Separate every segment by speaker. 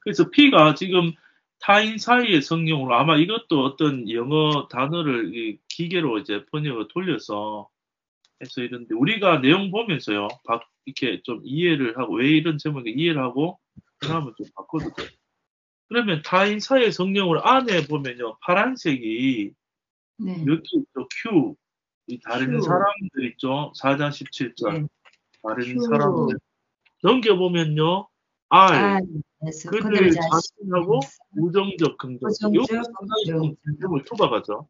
Speaker 1: 그래서 P가 지금 타인 사이의 성령으로 아마 이것도 어떤 영어 단어를 이 기계로 이제 번역을 돌려서 해서 이런데 우리가 내용 보면서요. 이렇게 좀 이해를 하고 왜 이런 제목에 이해를 하고 그다음에 좀 바꿔도 돼요. 그러면 타인 사이의 성령으로 안에 보면요. 파란색이
Speaker 2: 네.
Speaker 1: 몇 개 있죠. Q. 이 다른
Speaker 2: Q.
Speaker 1: 사람들 있죠. 4장 17절.
Speaker 2: 네.
Speaker 1: 다른
Speaker 2: Q.
Speaker 1: 사람들. 넘겨보면요. R.
Speaker 2: 그래서
Speaker 1: 그들 자신하고 우정적, 긍정적. 이거
Speaker 2: 부정적,
Speaker 1: 상당히 좀
Speaker 2: 긍정적.
Speaker 1: 제목이 투박하죠.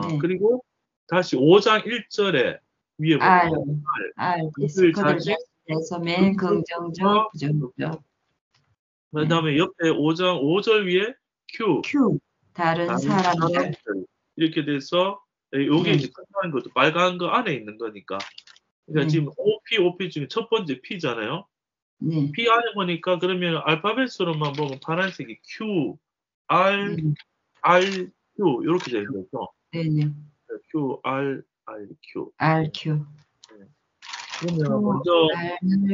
Speaker 2: 네.
Speaker 1: 그리고 다시 5장 1절에 위에
Speaker 2: R.
Speaker 1: 보면
Speaker 2: 그들
Speaker 1: 자신,
Speaker 2: 자신에서 맨 긍정적, 부정적.
Speaker 1: 그다음에 옆에 5장 5절 위에 Q.
Speaker 2: 다른 사람들.
Speaker 1: 이렇게 돼서 요게 이제 끝나는 것도 빨간 거 안에 있는 거니까. 그러니까 지금 OP 중에 첫 번째 P잖아요.
Speaker 2: 네.
Speaker 1: P 안에 보니까 그러면 알파벳으로만 보면 파란색이 Q, R, R, Q 이렇게 되어 있죠.
Speaker 2: 네네.
Speaker 1: Q, R, R, Q.
Speaker 2: RQ.
Speaker 1: 네. 그러면 먼저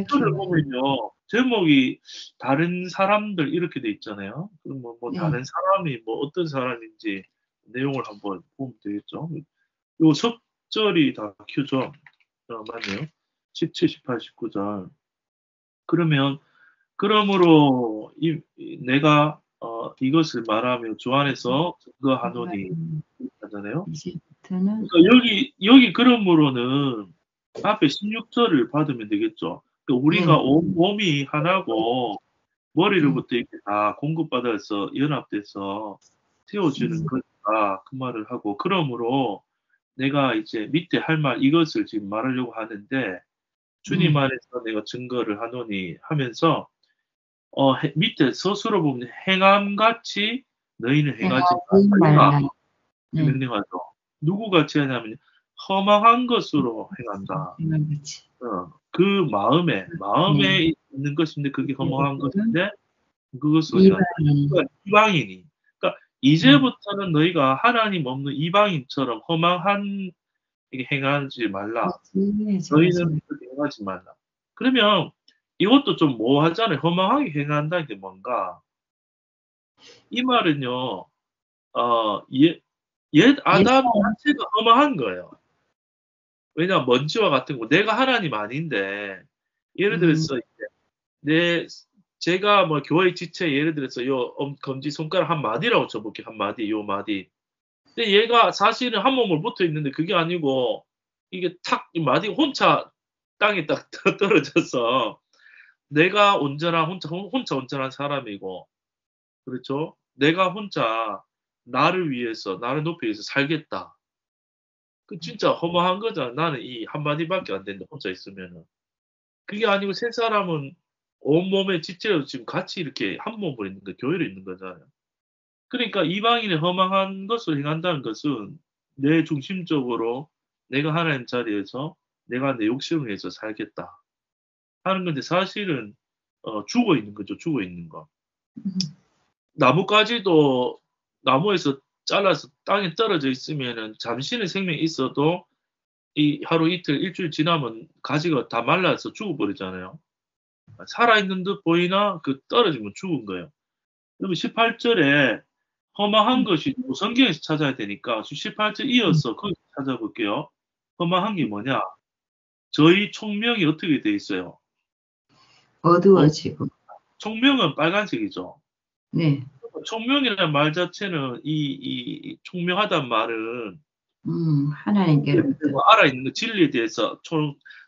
Speaker 1: Q를 보면요. 제목이 다른 사람들 이렇게 돼 있잖아요. 그럼 뭐 다른 사람이 뭐 어떤 사람인지 내용을 한번 보면 되겠죠. 요 섭절이 다 Q죠. 맞네요. 17, 18, 19절. 그러므로 내가 이것을 말하며 주 안에서 증거하노니 하잖아요. 그러니까 여기 그러므로는 앞에 16절을 받으면 되겠죠. 그러니까 우리가 온 몸이 하나고 머리로부터 이렇게 다 공급받아서 연합돼서 세워지는 거니까 그 말을 하고 그러므로 내가 이제 밑에 할 말 이것을 지금 말하려고 하는데 주님 안에서 내가 증거를 하노니 하면서 밑에 서술어 보면 행함같이 너희는 행하지 말라. 명령하죠. 누구같이 하냐면 허망한 것으로 행한다. 그 마음에 있는 것인데 그게 허망한 것인데 그것으로 행한다. 그러니까 이방인이. 그러니까 이제부터는 너희가 하나님 없는 이방인처럼 허망한 행하지 말라. 너희는 그렇게 행하지 말라. 그러면 이것도 좀 모호하잖아요. 허망하게 행한다는 게 뭔가. 이 말은요, 옛 아담 자체가 허망한 거예요. 왜냐하면 먼지와 같은 거, 내가 하나님 아닌데, 예를 들어서, 제가 뭐 교회 지체, 예를 들어서 요 검지 손가락 한 마디라고 쳐볼게요. 한 마디, 요 마디. 근데 얘가 사실은 한 몸을 붙어 있는데 그게 아니고, 이게 탁, 이 마디 혼자 땅에 딱 떨어져서, 내가 혼자 온전한 사람이고, 그렇죠? 내가 혼자 나를 위해서, 나를 높이기 위해서 살겠다. 그 진짜 허무한 거잖아. 나는 이 한마디밖에 안 되는데, 혼자 있으면은. 그게 아니고 세 사람은 온몸에 지체로 지금 같이 이렇게 한 몸으로 있는 거, 교회로 있는 거잖아요. 그러니까 이방인의 허망한 것을 행한다는 것은 내 중심적으로 내가 하나님 자리에서 내가 내 욕심을 위해서 살겠다 하는 건데 사실은 죽어 있는 거죠. 죽어 있는 거. 나무까지도 나무에서 잘라서 땅에 떨어져 있으면은 잠시의 생명이 있어도 이 하루 이틀 일주일 지나면 가지가 다 말라서 죽어버리잖아요. 살아있는 듯 보이나 그 떨어지면 죽은 거예요. 그러면 18절에 허망한 것이 성경에서 찾아야 되니까 18절 이어서 거기 찾아볼게요. 허망한 게 뭐냐? 저희 총명이 어떻게 돼 있어요?
Speaker 2: 어두워지고.
Speaker 1: 총명은 빨간색이죠.
Speaker 2: 네.
Speaker 1: 총명이라는 말 자체는 이 총명하다는 말은
Speaker 2: 하나님께로부터
Speaker 1: 알아있는 거, 진리에 대해서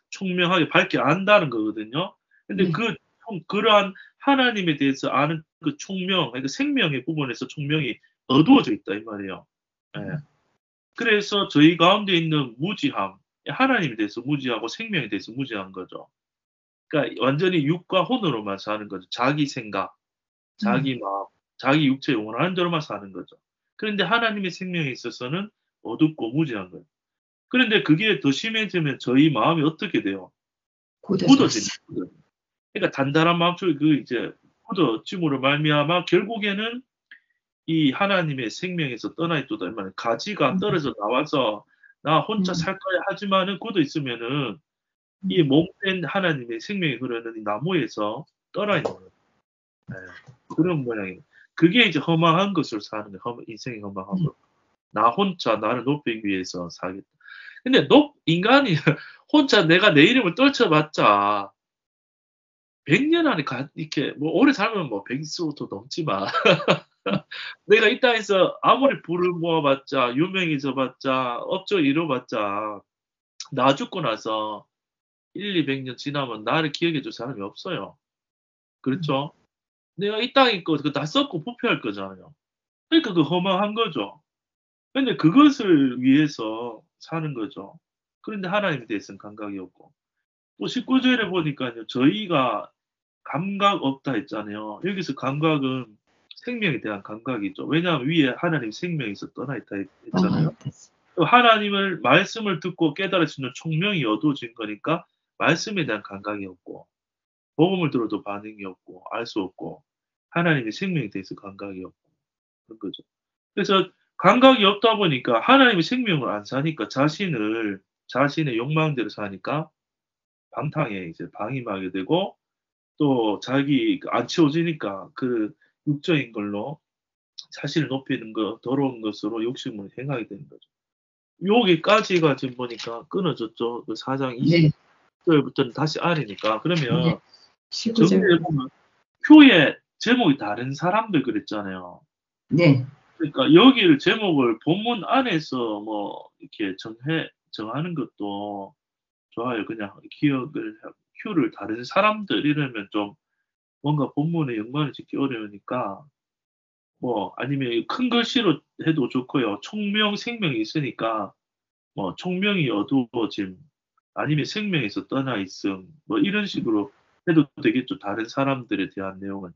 Speaker 1: 총명하게 밝게 안다는 거거든요. 근데 그러한 하나님에 대해서 아는 그 총명, 그러니까 생명의 부분에서 총명이 어두워져 있다 이 말이에요. 네. 그래서 저희 가운데 있는 무지함, 하나님에 대해서 무지하고 생명에 대해서 무지한 거죠. 그러니까 완전히 육과 혼으로만 사는 거죠. 자기 생각, 자기 마음, 자기 육체 원하는 대로만 사는 거죠. 그런데 하나님의 생명에 있어서는 어둡고 무지한 거예요. 그런데 그게 더 심해지면 저희 마음이 어떻게 돼요? 굳어지는 거예요. 그러니까 단단한 마음속에 이제 굳어짐으로 말미암아 결국에는 이 하나님의 생명에서 떠나 있도다. 가지가 떨어져 나와서 나 혼자 살 거야 하지만은 굳어 있으면은 이 몸된 하나님의 생명이 흐르는 이 나무에서 떠나 있는 거예요. 네. 그런 모양이에요. 그게 이제 허망한 것으로 사는 거예요. 인생이 허망한
Speaker 2: 네.
Speaker 1: 거. 나 혼자 나를 높이기 위해서 살겠다. 근데 인간이 혼자 내가 내 이름을 떨쳐봤자 100년 안에 이렇게 뭐 오래 살면 뭐 100수도 넘지만 내가 이 땅에서 아무리 부를 모아봤자 유명해져봤자 업적 이뤄봤자 나 죽고 나서 100~200년 지나면 나를 기억해줄 사람이 없어요. 그렇죠? 내가 이 땅에 있고 그거 다 썩고 부패할 거잖아요. 그러니까 그 허망한 거죠. 근데 그것을 위해서 사는 거죠. 그런데 하나님에 대해서는 감각이 없고. 또 19절에 보니까요, 저희가 감각 없다 했잖아요. 여기서 감각은 생명에 대한 감각이죠. 왜냐하면 위에 하나님 생명에서 떠나 있다 했잖아요. 또 하나님을 말씀을 듣고 깨달을 수 있는 총명이 어두워진 거니까 말씀에 대한 감각이 없고 복음을 들어도 반응이 없고 알 수 없고 하나님의 생명에 대해서 감각이 없고 그런 거죠. 그래서 감각이 없다 보니까 하나님의 생명을 안 사니까 자신의 욕망대로 사니까 방탕에 이제 방임하게 되고 또 자기 안 채워지니까 그 육적인 걸로 자신을 높이는 거 더러운 것으로 욕심을 행하게 되는 거죠. 여기까지가 지금 보니까 끊어졌죠. 그 4장
Speaker 2: 네.
Speaker 1: 20절부터는 다시 아래니까.
Speaker 2: 네.
Speaker 1: 그러면
Speaker 2: 19절.
Speaker 1: 정리해 보면 표의 제목이 다른 사람들 그랬잖아요.
Speaker 2: 네.
Speaker 1: 그러니까 여기를 제목을 본문 안에서 뭐 이렇게 정하는 것도 좋아요. 그냥 큐를 다른 사람들 이러면 좀 뭔가 본문에 연관을 짓기 어려우니까 뭐 아니면 큰 글씨로 해도 좋고요. 총명 생명이 있으니까 뭐 총명이 어두워짐 아니면 생명에서 떠나 있음 뭐 이런 식으로 해도 되겠죠. 다른 사람들에 대한 내용은.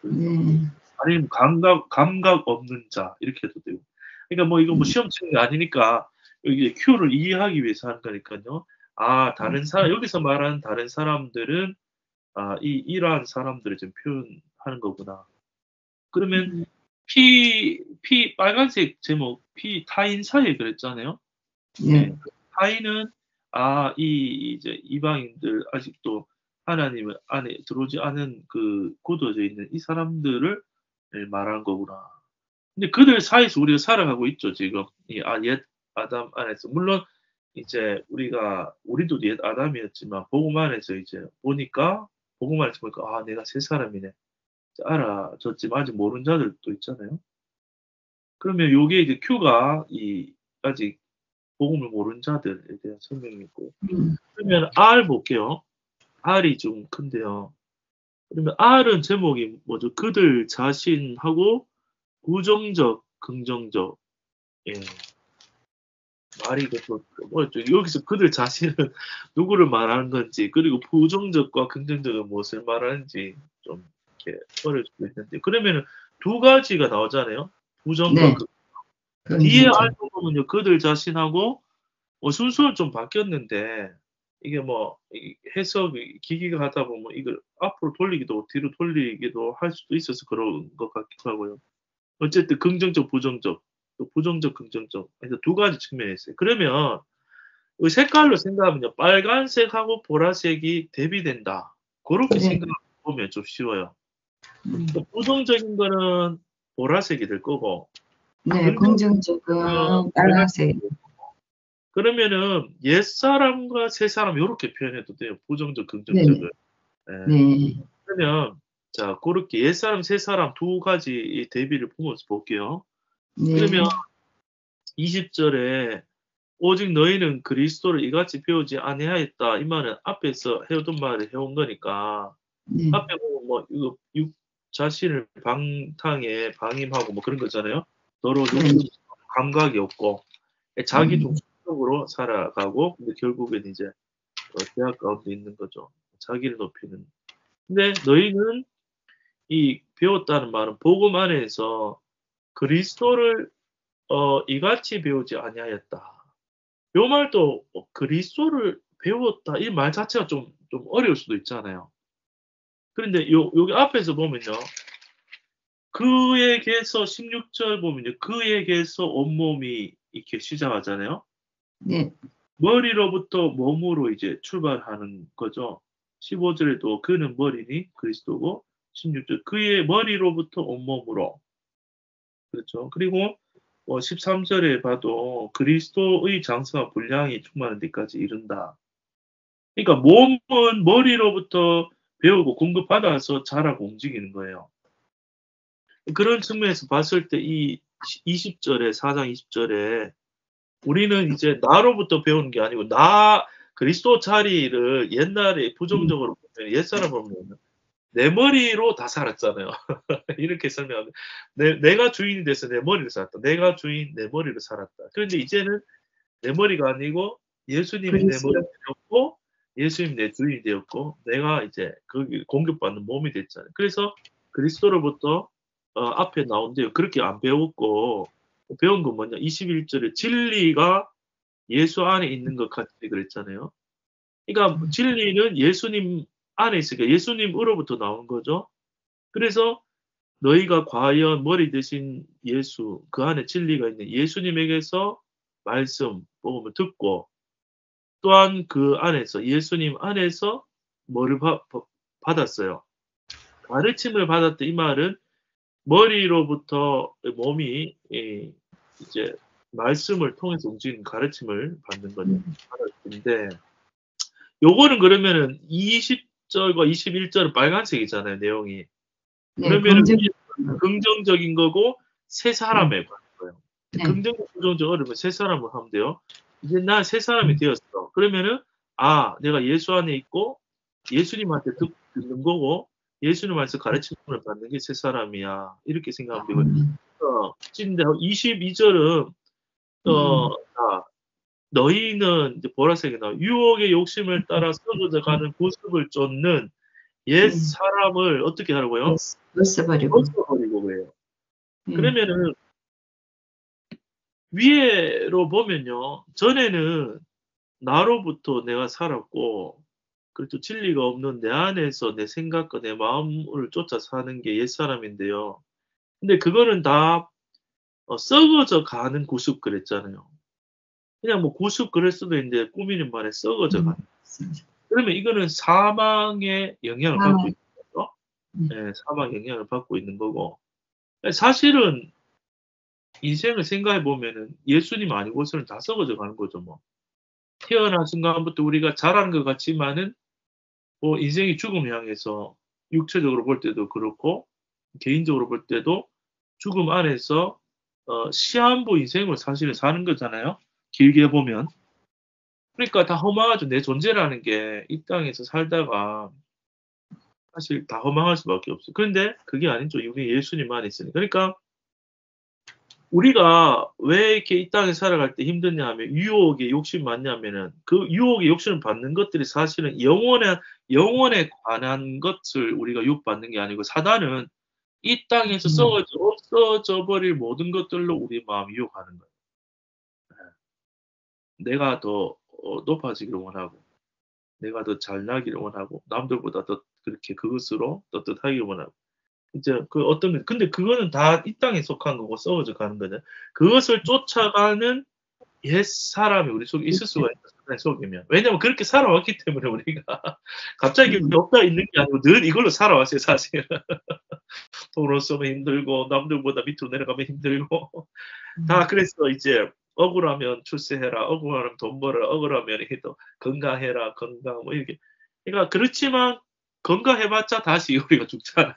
Speaker 1: 그래서
Speaker 2: 네.
Speaker 1: 아니면 감각 없는 자 이렇게 해도 되고. 그러니까 뭐 이거 뭐 시험 치는 게 아니니까 여기 큐를 이해하기 위해서 하는 거니까요. 아, 여기서 말하는 다른 사람들은 이러한 사람들을 지금 표현하는 거구나. 그러면 빨간색 제목 타인 사회 그랬잖아요.
Speaker 2: 네.
Speaker 1: 네. 타인은 이제 이방인들 아직도 하나님을 안에 들어오지 않은 그 굳어져 있는 이 사람들을 말하는 거구나. 근데 그들 사이에서 우리가 살아가고 있죠, 지금. 옛 아담 안에서. 물론 이제 우리도 옛 아담이었지만 복음 안에서 이제 복음 안에서 보니까 내가 새 사람이네. 알아졌지만 아직 모르는 자들도 있잖아요. 그러면 요게 이제 Q가 아직 복음을 모르는 자들에 대한 설명이고. 그러면 R 볼게요. R이 좀 큰데요. 그러면 R은 제목이 뭐죠? 그들 자신하고 부정적, 긍정적. 예. 말이 또 뭐였죠? 여기서 그들 자신은 누구를 말하는 건지, 그리고 부정적과 긍정적은 무엇을 말하는지 좀 이렇게 어려울 수도 있는데, 그러면은 두 가지가 나오잖아요. 부정과
Speaker 2: 네.
Speaker 1: 뒤에
Speaker 2: 긍정적.
Speaker 1: 알고 보면요, 그들 자신하고 순서는 좀 바뀌었는데, 이게 뭐 해석이 기기가 하다 보면 이걸 앞으로 돌리기도 뒤로 돌리기도 할 수도 있어서 그런 것 같기도 하고요. 어쨌든 긍정적, 부정적, 또 부정적, 긍정적. 그래서 두 가지 측면이 있어요. 그러면 이 색깔로 생각하면요. 빨간색하고 보라색이 대비된다. 그렇게
Speaker 2: 네.
Speaker 1: 생각하면 좀 쉬워요. 또 부정적인 거는 보라색이 될 거고,
Speaker 2: 네. 긍정적은 빨간색.
Speaker 1: 그러면은 옛사람과 새사람 요렇게 표현해도 돼요. 부정적,
Speaker 2: 네네.
Speaker 1: 긍정적을. 예.
Speaker 2: 네.
Speaker 1: 그러면 자, 고렇게 옛사람, 새사람 두 가지 이 대비를 보면서 볼게요.
Speaker 2: 네.
Speaker 1: 그러면 20절에 오직 너희는 그리스도를 이같이 배우지 아니하였다. 이 말은 앞에서 해오던 말을 해온 거니까
Speaker 2: 네.
Speaker 1: 앞에 보면 뭐 이거 자신을 방탕에 방임하고 뭐 그런 거잖아요. 너로 감각이 없고 자기 중심적으로 살아가고 근데 결국엔 이제 대학 가운데 있는 거죠. 자기를 높이는. 근데 너희는 이 배웠다는 말은 복음 안에서 그리스도를 이같이 배우지 아니하였다. 요 말도 그리스도를 배웠다 이 말 자체가 좀 어려울 수도 있잖아요. 그런데 여기 앞에서 보면요. 그에게서 16절 보면요. 그에게서 온몸이 이렇게 시작하잖아요.
Speaker 2: 네.
Speaker 1: 머리로부터 몸으로 이제 출발하는 거죠. 15절에도 그는 머리니 그리스도고 16절 그의 머리로부터 온몸으로. 그렇죠. 그리고 13절에 봐도 그리스도의 장성한 분량이 충만한 데까지 이른다. 그러니까 몸은 머리로부터 배우고 공급받아서 자라고 움직이는 거예요. 그런 측면에서 봤을 때 이 20절에 4장 20절에 우리는 이제 나로부터 배우는 게 아니고 나 그리스도 자리를 옛날에 부정적으로 보면 옛사람으로 보면 내 머리로 다 살았잖아요. 이렇게 설명하면 내가 주인이 돼서 내 머리를 살았다. 내가 주인 내 머리를 살았다. 그런데 이제는 내 머리가 아니고 예수님이 내
Speaker 2: 그리스도.
Speaker 1: 머리가 되었고 예수님이 내 주인이 되었고 내가 이제 거기 공격받는 몸이 됐잖아요. 그래서 그리스도로부터 앞에 나온대요. 그렇게 안 배웠고 배운 건 뭐냐? 21절에 진리가 예수 안에 있는 것 같이 그랬잖아요. 그러니까 진리는 예수님 안에 있으니까 예수님으로부터 나온 거죠. 그래서 너희가 과연 머리 대신 예수 그 안에 진리가 있는 예수님에게서 말씀 복음을 듣고 또한 그 안에서 예수님 안에서 뭐를 받았어요. 가르침을 받았다 이 말은 머리로부터 몸이 이제 말씀을 통해서 움직이는 가르침을 받는 거죠. 가르침인데 요거는 그러면은 20절과 21절은 빨간색이잖아요, 내용이.
Speaker 2: 네,
Speaker 1: 그러면은 긍정적인 거고 새 사람에 관한 거예요.
Speaker 2: 네.
Speaker 1: 긍정적, 부정적 어려면 새 사람을 하면 돼요. 이제 나 새 사람이 되었어. 그러면은 내가 예수 안에 있고 예수님한테 듣는 거고 예수님한테 가르침을 받는 게 새 사람이야. 이렇게 생각하면 되고. 근데 22절은 너희는 이제 보라색이 나와 유혹의 욕심을 따라 썩어져 가는 모습을 쫓는 옛 사람을 어떻게 하라고요? 벗어버리고 그래요. 그러면은 위에로 보면요. 전에는 나로부터 내가 살았고 그리고 진리가 없는 내 안에서 내 생각과 내 마음을 쫓아 사는 게 옛사람인데요. 근데 그거는 다 썩어져 가는 구습 그랬잖아요. 그냥 뭐 구습 그럴 수도 있는데 꾸미는 말에 썩어져 가는. 그러면 이거는 사망의 영향을 받고 있는 거죠. 네, 사망의 영향을 받고 있는 거고. 사실은 인생을 생각해 보면은 예수님 아니고서는 다 썩어져 가는 거죠, 뭐. 태어난 순간부터 우리가 자라는 것 같지만은 인생이 죽음 향해서 육체적으로 볼 때도 그렇고 개인적으로 볼 때도 죽음 안에서 시한부 인생을 사실은 사는 거잖아요. 길게 보면. 그러니까 다 허망하죠. 내 존재라는 게 이 땅에서 살다가 사실 다 허망할 수밖에 없어요. 그런데 그게 아니죠. 우리 예수님 안에 있으니까. 그러니까 우리가 왜 이렇게 이 땅에 살아갈 때 힘드냐 하면 유혹에 욕심 많냐면은 그 유혹에 욕심을 받는 것들이 사실은 영혼에 관한 것을 우리가 유혹받는 게 아니고 사단은 이 땅에서 썩어져 없어져 버릴 모든 것들로 우리 마음을 유혹하는 거예요. 내가 더 높아지기를 원하고 내가 더 잘나기를 원하고 남들보다 더 그렇게 그것으로 떳떳하기를 원하고 이제 근데 그거는 다 이 땅에 속한 거고 썩어져 가는 거죠. 그것을 쫓아가는 옛 사람이 우리 속에 있을 수가 있다. 사단의 속이면. 왜냐면 그렇게 살아왔기 때문에 우리가 갑자기 없다 있는 게 아니고 늘 이걸로 살아왔어요, 사실은. 돈을 쓰면 힘들고 남들보다 밑으로 내려가면 힘들고 다 그래서 이제 억울하면 출세해라, 억울하면 돈 벌어라, 억울하면 또 건강해라, 건강 뭐 이렇게. 그러니까 그렇지만 건강해봤자 다시 우리가 죽잖아요.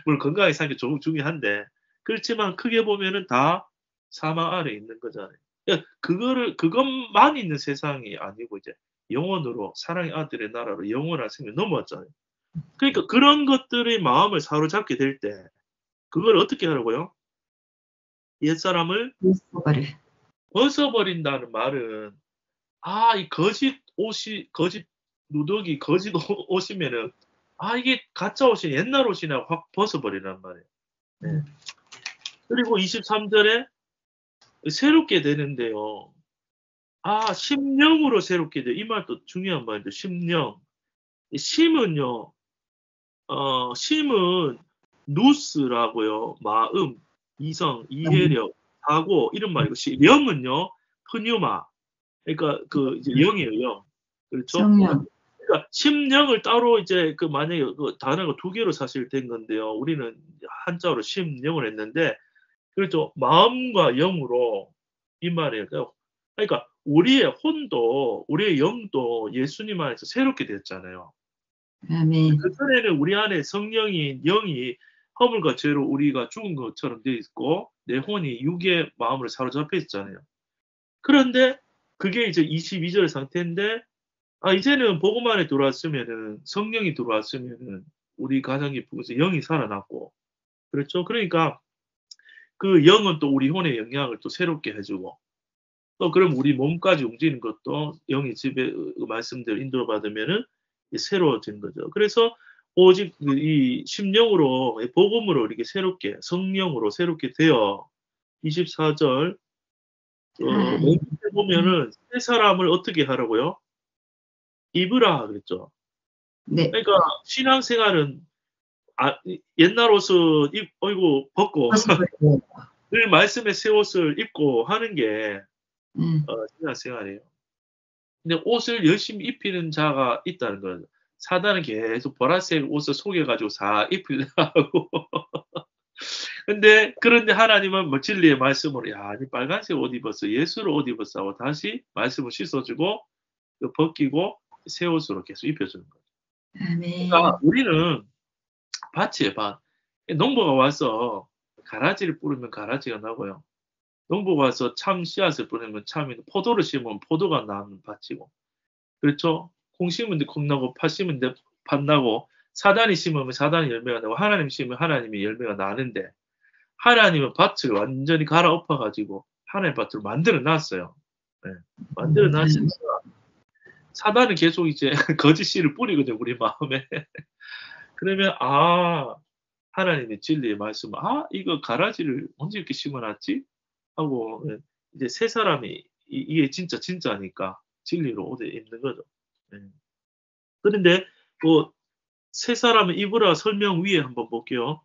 Speaker 1: 물론 건강하게 사는 게 중요한데 그렇지만 크게 보면은 다 사망 아래 있는 거잖아요. 그러니까 그것만 있는 세상이 아니고 이제 영원으로 사랑의 아들의 나라로 영원한 생명 넘어왔잖아요. 그러니까 그런 것들의 마음을 사로잡게 될 때 그걸 어떻게 하라고요? 옛사람을 벗어버린다는 말은 이 거짓 누더기 거짓 옷이면은 이게 가짜 옷이 옛날 옷이나 확 벗어버리란 말이에요. 네. 그리고 23절에 새롭게 되는데요. 심령으로 새롭게 돼. 이 말도 중요한 말인데 심령. 심은요. 심은 누스라고요. 마음, 이성, 이해력, 사고 이런 말이고 영은요. 프뉴마. 그러니까 이제 영이에요, 영. 그렇죠?
Speaker 2: 성령.
Speaker 1: 그러니까 심령을 따로 이제 그 만약에 그 단어가 두 개로 사실 된 건데요. 우리는 한자어로 심령을 했는데 그렇죠. 마음과 영으로 이 말이에요. 그러니까 우리의 혼도 우리의 영도 예수님 안에서 새롭게 됐잖아요.
Speaker 2: 아멘.
Speaker 1: 그전에는 우리 안에 성령이 영이 허물과 죄로 우리가 죽은 것처럼 돼 있고 내 혼이 육의 마음으로 사로잡혀 있잖아요. 그런데 그게 이제 22절 상태인데 이제는 복음 안에 들어왔으면은 성령이 들어왔으면은 우리 가정 깊은 곳에 영이 살아났고 그렇죠. 그러니까 그 영은 또 우리 혼의 영향을 또 새롭게 해주고 또 그럼 우리 몸까지 움직이는 것도 영이 집에 말씀대로 인도를 받으면은 새로워지는 거죠. 그래서 오직 이 심령으로 복음으로 이렇게 새롭게 성령으로 새롭게 되어 24절 맨 밑에 보면은 새 사람을 어떻게 하라고요? 입으라 그랬죠.
Speaker 2: 네.
Speaker 1: 그러니까 신앙생활은 옛날 옷을 어이구 벗고 늘 말씀의 새 옷을 입고 하는 게 신앙생활이에요. 근데 옷을 열심히 입히는 자가 있다는 거예요. 사단은 계속 보라색 옷을 속여가지고 사 입히려고. 그런데 하나님은 뭐 진리의 말씀으로 이 빨간색 옷 입었어. 예수를 옷 입었어 하고 다시 말씀을 씻어주고 벗기고 새 옷으로 계속 입혀주는 거예요.
Speaker 2: 아멘.
Speaker 1: 그러니까 우리는 밭이에요, 밭. 농부가 와서 가라지를 뿌리면 가라지가 나고요. 농부가 와서 참 씨앗을 뿌리면 참이, 포도를 심으면 포도가 나는 밭이고. 그렇죠? 콩 심으면 콩 나고, 팥 심으면 팥 나고, 사단이 심으면 사단이 열매가 나고, 하나님 심으면 하나님이 열매가 나는데, 하나님은 밭을 완전히 갈아엎어가지고, 하나님 밭을 만들어 놨어요. 네. 만들어 놨으니까, 사단은 계속 이제 거짓 씨를 뿌리거든요, 우리 마음에. 그러면, 하나님의 진리의 말씀, 이거 가라지를 언제 이렇게 심어놨지? 하고, 이제 새 사람이, 이게 진짜니까, 진리로 옷에 입는 거죠. 네. 그런데, 새 사람의 입으라 설명 위에 한번 볼게요.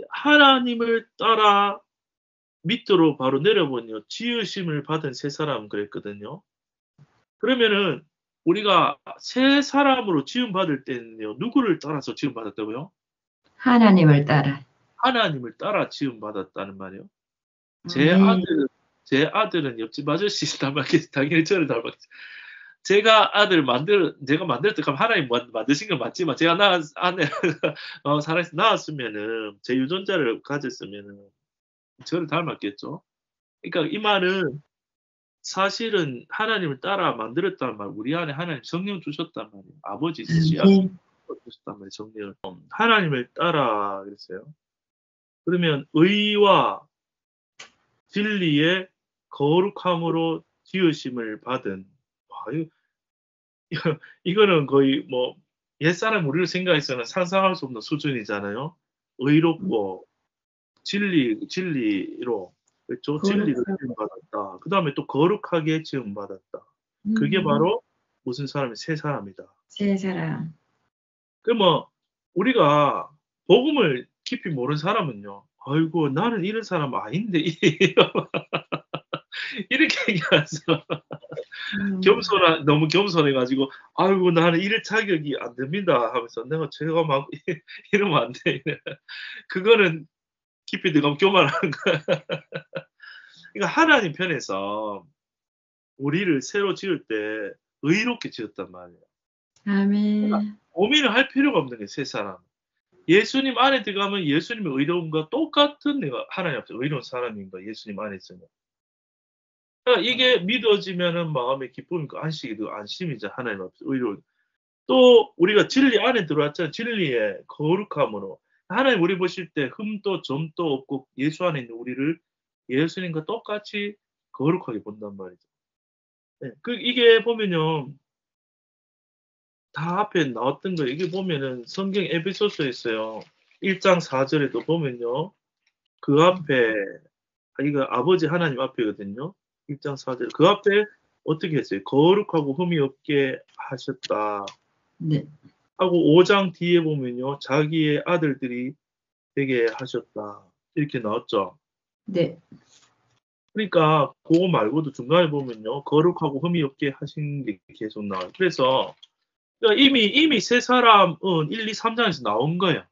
Speaker 1: 하나님을 따라 밑으로 바로 내려보니요. 지으심을 받은 새 사람 그랬거든요. 그러면은, 우리가 새 사람으로 지음받을 때는요. 누구를 따라서 지음받았다고요?
Speaker 2: 하나님을 따라.
Speaker 1: 하나님을 따라 지음받았다는 말이에요.
Speaker 2: 아멘.
Speaker 1: 제 아들은 옆집 아저씨 닮았겠지. 당연히 저를 닮았겠지. 제가 만들 때 하나님 만드신 건 맞지만, 제가 아내, 살아서 낳았으면은, 제 유전자를 가졌으면은, 저를 닮았겠죠. 그러니까 이 말은, 사실은 하나님을 따라 만들었단 말, 우리 안에 하나님 성령 주셨단 말이에요. 아버지 씨앗 주셨단 말이에요, 성령을. 하나님을 따라, 그랬어요. 그러면, 의와 진리의 거룩함으로 지으심을 받은, 이거는 거의 뭐 옛사람 우리를 생각해서는 상상할 수 없는 수준이잖아요. 의롭고 진리로, 그렇죠? 진리로 지음받았다. 그 다음에 또 거룩하게 지음받았다. 그게 바로 무슨 사람이 새 사람이다.
Speaker 2: 새 사람.
Speaker 1: 뭐 우리가 복음을 깊이 모르는 사람은요. 아이고 나는 이런 사람 아닌데 이렇게 얘기하죠. 너무 겸손해가지고, 아이고, 나는 이럴 자격이 안 됩니다. 하면서, 제가 막, 이러면 안 돼. 그거는 깊이 들어가면 교만하는 거야. 그러니까 하나님 편에서 우리를 새로 지을 때 의롭게 지었단 말이에요.
Speaker 2: 아멘.
Speaker 1: 그러니까 고민을 할 필요가 없는 게 새 사람. 예수님 안에 들어가면 예수님의 의로움과 똑같은 내가 하나님 앞에서 의로운 사람인 거야. 예수님 안에 있으면. 그러니까 이게 믿어지면은 마음의 기쁨이 안식이고 안심이죠. 하나님 앞에서 의로운. 또 우리가 진리 안에 들어왔잖아요. 진리의 거룩함으로. 하나님 우리 보실 때 흠도 점도 없고 예수 안에 있는 우리를 예수님과 똑같이 거룩하게 본단 말이죠. 네. 이게 보면요. 다 앞에 나왔던 거예요. 이게 보면은 성경 에베소서에 있어요. 1장 4절에도 보면요. 그 앞에, 이거 아버지 하나님 앞이거든요. 1장 4절. 그 앞에 어떻게 했어요? 거룩하고 흠이 없게 하셨다.
Speaker 2: 네.
Speaker 1: 하고 5장 뒤에 보면요. 자기의 아들들이 되게 하셨다. 이렇게 나왔죠.
Speaker 2: 네.
Speaker 1: 그러니까 그거 말고도 중간에 보면요. 거룩하고 흠이 없게 하신 게 계속 나와요. 그래서 그러니까 이미 세 사람은 1, 2, 3장에서 나온 거예요.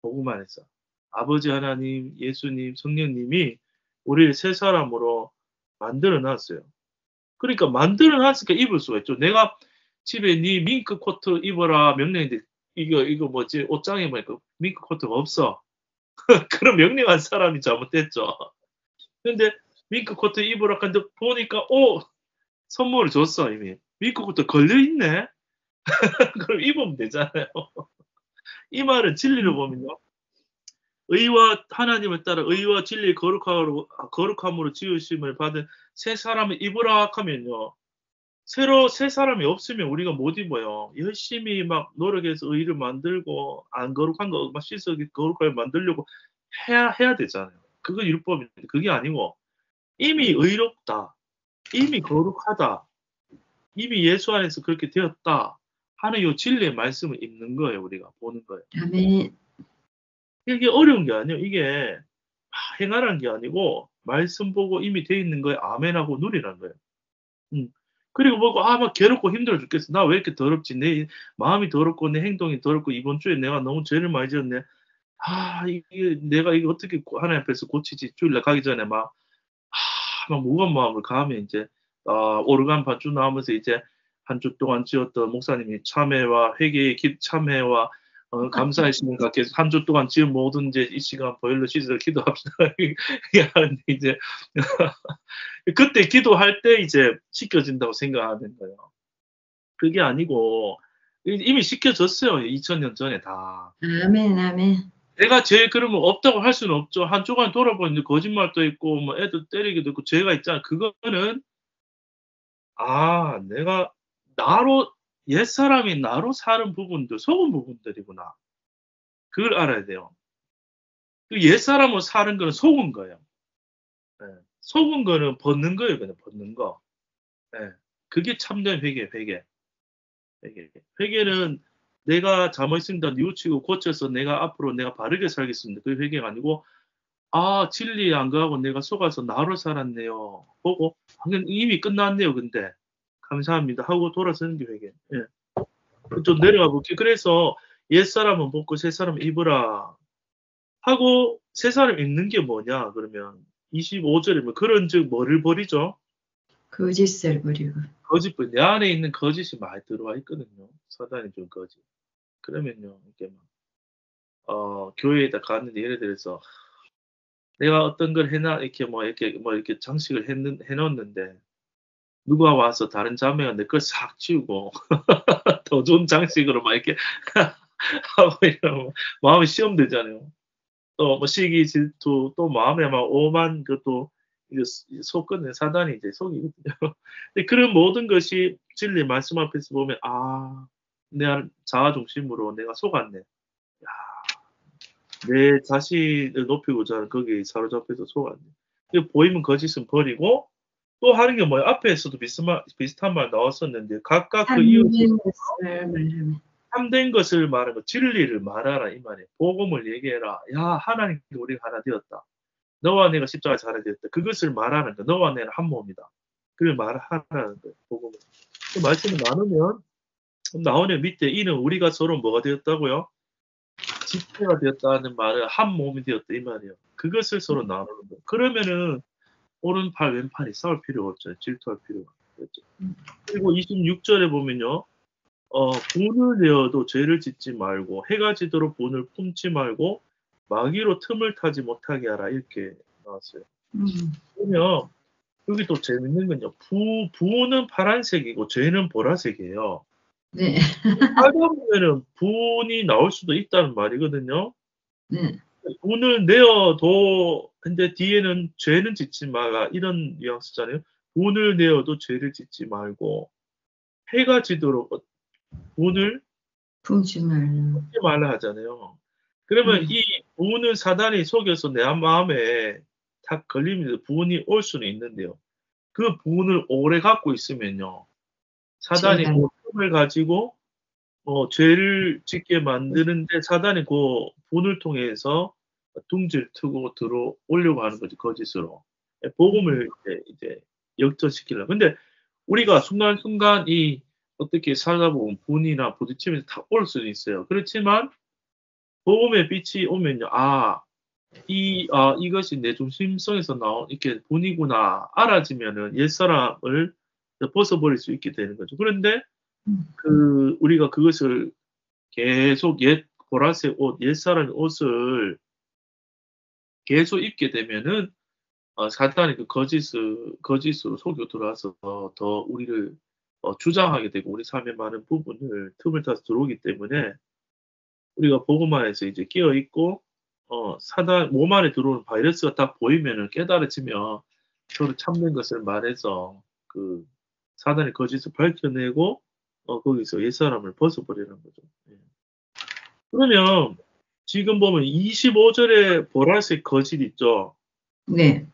Speaker 1: 복음 안에서. 아버지 하나님, 예수님, 성령님이 우리를 세 사람으로 만들어 놨어요. 그러니까 만들어 놨으니까 입을 수가 있죠. 내가 집에 네 밍크 코트 입어라 명령인데 이거 뭐지? 옷장에 보니까 밍크 코트가 없어. 그럼 명령한 사람이 잘못됐죠. 근데 밍크 코트 입으라 근데 보니까 선물을 줬어 이미. 밍크 코트 걸려 있네. 그럼 입으면 되잖아요. 이 말은 진리를 보면요. 의와 하나님을 따라 의와 진리의 거룩함으로 지으심을 받은 새 사람을 입으라 하면요. 새로 새 사람이 없으면 우리가 못 입어요. 열심히 막 노력해서 의를 만들고 안 거룩한 거 막 씻어 거룩하게 만들려고 해야 되잖아요. 그건 율법인데 그게 아니고 이미 의롭다, 이미 거룩하다, 이미 예수 안에서 그렇게 되었다 하는 이 진리의 말씀을 읽는 거예요. 우리가 보는 거예요.
Speaker 2: 아멘.
Speaker 1: 이게 어려운 게 아니에요. 이게 행하라는 게 아니고 말씀 보고 이미 돼 있는 거에 아멘하고 누리라는 거예요. 그리고 보고 막 괴롭고 힘들어 죽겠어. 나 왜 이렇게 더럽지? 내 마음이 더럽고 내 행동이 더럽고 이번 주에 내가 너무 죄를 많이 지었네. 이게 내가 이거 어떻게 하나님 앞에서 고치지? 주일날 가기 전에 막 무거운 마음을 가하면 이제 오르간 반주 나오면서 이제 한 주 동안 지었던 목사님이 참회와 회개의 참회와 감사의 시간 갖게 한 주 동안 지은 모든 이제 이 시간 보혈로 씻어 기도합시다. 하는데 이제 그때 기도할 때 이제 씻겨진다고 생각하는 거예요. 그게 아니고 이미 씻겨졌어요. 2000년 전에 다.
Speaker 2: 아멘. 아멘.
Speaker 1: 내가 죄 그러면 없다고 할 수는 없죠. 한 주간 돌아보는데 거짓말도 있고 뭐 애들 때리기도 있고 죄가 있잖아. 그거는 내가 옛사람이 나로 사는 부분들, 속은 부분들이구나. 그걸 알아야 돼요. 그 옛사람으로 사는 거는 속은 거예요. 네. 속은 거는 벗는 거예요. 그냥 벗는 거. 네. 그게 참된 회개. 회개는 내가 잘못했습니다. 뉘우치고 고쳐서 내가 앞으로 내가 바르게 살겠습니다. 그게 회개가 아니고 진리 안 가고 내가 속아서 나로 살았네요. 보고 이미 끝났네요. 근데 감사합니다 하고 돌아서는 게 회개. 예. 좀 내려가 볼게요. 그래서 옛사람은 벗고 새사람 입으라 하고 새사람 입는 게 뭐냐 그러면 25절에 뭐 그런즉 뭐를 버리죠?
Speaker 2: 거짓을 버리고.
Speaker 1: 거짓. 내 안에 있는 거짓이 많이 들어와 있거든요. 사단이 준 거짓. 그러면요 이렇게 교회에다 갔는데 예를 들어서 내가 어떤 걸 해놔 이렇게 장식을 해놓는데 누가 와서 다른 자매가 내 걸 싹 치우고 더 좋은 장식으로 막 이렇게 하고 이러면 마음이 시험되잖아요. 또 뭐 시기 질투 또 마음에 막 오만 그것도 이제 속거든 사단이 이제 속이거든요. 근데 그런 모든 것이 진리 말씀 앞에서 보면 내 자아 중심으로 내가 속았네. 야, 내 자신을 높이고자 하는 거기에 사로잡혀서 속았네. 보이면 거짓은 버리고 또 하는 게 뭐예요? 앞에서도 비슷한 말 나왔었는데 각각 그 이웃이 참된 것을 말하는 거, 진리를 말하라 이 말이에요. 복음을 얘기해라. 하나님께 우리가 하나 되었다. 너와 내가 십자가에서 하나 되었다. 그것을 말하는 거. 너와 내는 한 몸이다. 그걸 말하라는 거예요. 복음을. 그 말씀을 나누면 나오는 밑에 이는 우리가 서로 뭐가 되었다고요? 지체가 되었다는 말은 한 몸이 되었다 이 말이에요. 그것을 서로 나누는 거예요. 그러면은 오른팔 왼팔이 싸울 필요가 없잖아요. 질투할 필요가 없죠. 그리고 26절에 보면요. 분을 내어도 죄를 짓지 말고 해가 지도록 분을 품지 말고 마귀로 틈을 타지 못하게 하라 이렇게 나왔어요. 그러면 여기 또 재밌는 건요. 부는 파란색이고 죄는 보라색이에요.
Speaker 2: 네.
Speaker 1: 하다 보면은 분이 나올 수도 있다는 말이거든요.
Speaker 2: 네.
Speaker 1: 분을 내어도 근데 뒤에는 죄는 짓지 마라 이런 뉘앙스잖아요. 분을 내어도 죄를 짓지 말고 해가 지도록 분을
Speaker 2: 품지
Speaker 1: 말라 하잖아요. 그러면 이 분은 사단이 속여서 내 마음에 탁 걸리면서 분이 올 수는 있는데요. 그 분을 오래 갖고 있으면요. 사단이 그 틈을 가지고 죄를 짓게 만드는데 사단이 그 분을 통해서 둥지를 트고 들어오려고 하는 거지 거짓으로. 복음을 이제 역전시키려고. 근데 우리가 순간순간 이 어떻게 살다 보면 분이나 부딪히면서 탁 올 수는 있어요. 그렇지만 복음의 빛이 오면요. 이것이 내 중심성에서 나온 이렇게 분이구나 알아지면은 옛사람을 벗어버릴 수 있게 되는 거죠. 그런데
Speaker 2: 음.
Speaker 1: 우리가 그것을 계속 보라색 옷, 옛사람의 옷을 계속 입게 되면은 사탄이 그 거짓으로 속여 들어와서 더 우리를 주장하게 되고 우리 삶의 많은 부분을 틈을 타서 들어오기 때문에 우리가 복음 안에서 이제 끼어 있고 사단 몸 안에 들어오는 바이러스가 딱 보이면은 깨달아지면 서로 참는 것을 말해서 그 사단의 거짓을 밝혀내고 거기서 옛사람을 벗어버리는 거죠. 예. 그러면 지금 보면 25절에 보라색 거짓 있죠.
Speaker 2: 네.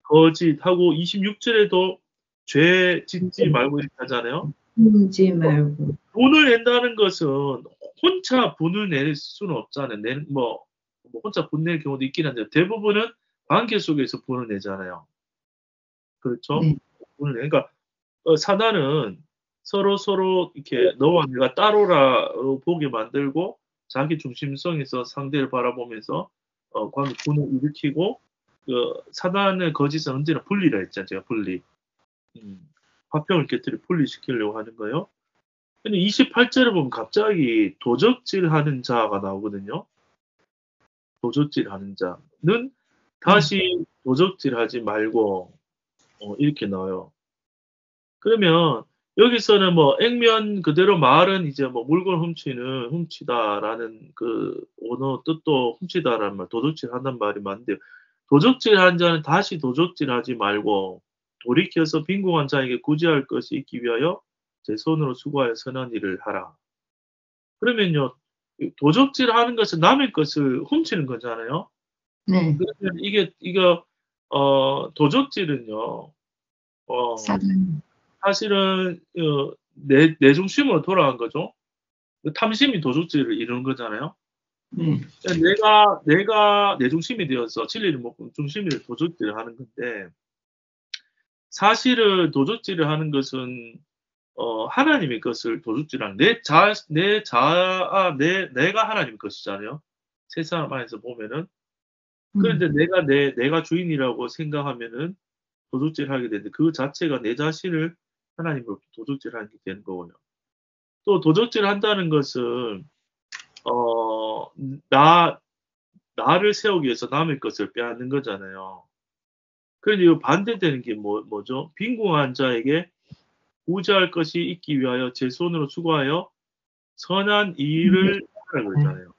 Speaker 1: 거짓하고 26절에도 죄 짓지 말고 이렇게 하잖아요.
Speaker 2: 품지 말고.
Speaker 1: 분을 낸다는 것은 혼자 분을 낼 수는 없잖아요. 뭐 혼자 분 낼 경우도 있긴 한데 대부분은 관계 속에서 분을 내잖아요. 그렇죠?
Speaker 2: 네.
Speaker 1: 분을 그러니까 사단은 서로 이렇게 너와 내가 따로라 보게 만들고 자기 중심성에서 상대를 바라보면서 분을 일으키고 사단의 거짓은 언제나 분리라 했잖아요. 제가 분리. 화평을 깨뜨려 분리시키려고 하는 거예요. 근데 28절에 보면 갑자기 도적질하는 자가 나오거든요. 도적질하는 자는 다시 도적질하지 말고 이렇게 나와요. 그러면 여기서는 뭐 액면 그대로 말은 이제 뭐 물건 훔치다라는 그 언어 뜻도 훔치다라는 말, 도적질한다는 말이 맞는데 도적질한 자는 다시 도적질하지 말고 돌이켜서 빈궁한 자에게 구제할 것이 있기 위하여 제 손으로 수고하여 선한 일을 하라. 그러면요, 도적질하는 것은 남의 것을 훔치는 거잖아요.
Speaker 2: 네.
Speaker 1: 그러면 도적질은요,
Speaker 2: 사단.
Speaker 1: 사실은 내 중심으로 돌아간 거죠. 탐심이 도적질을 이루는 거잖아요.
Speaker 2: 네.
Speaker 1: 내가 내 중심이 되어서 진리를 먹고 중심이 도적질을 하는 건데 사실은 도적질을 하는 것은 하나님의 것을 도둑질하는 내가 하나님의 것이잖아요. 세상 안에서 보면은. 그런데 내가 주인이라고 생각하면은 도둑질하게 되는데 그 자체가 내 자신을 하나님으로부터 도둑질하게 되는 거고요. 또 도둑질한다는 것은 어, 나 나를 세우기 위해서 남의 것을 빼앗는 거잖아요. 그런데 이 반대되는 게 뭐죠? 빈궁한 자에게 구제할 것이 있기 위하여 제 손으로 수고하여 선한 일을 하라 그랬잖아요.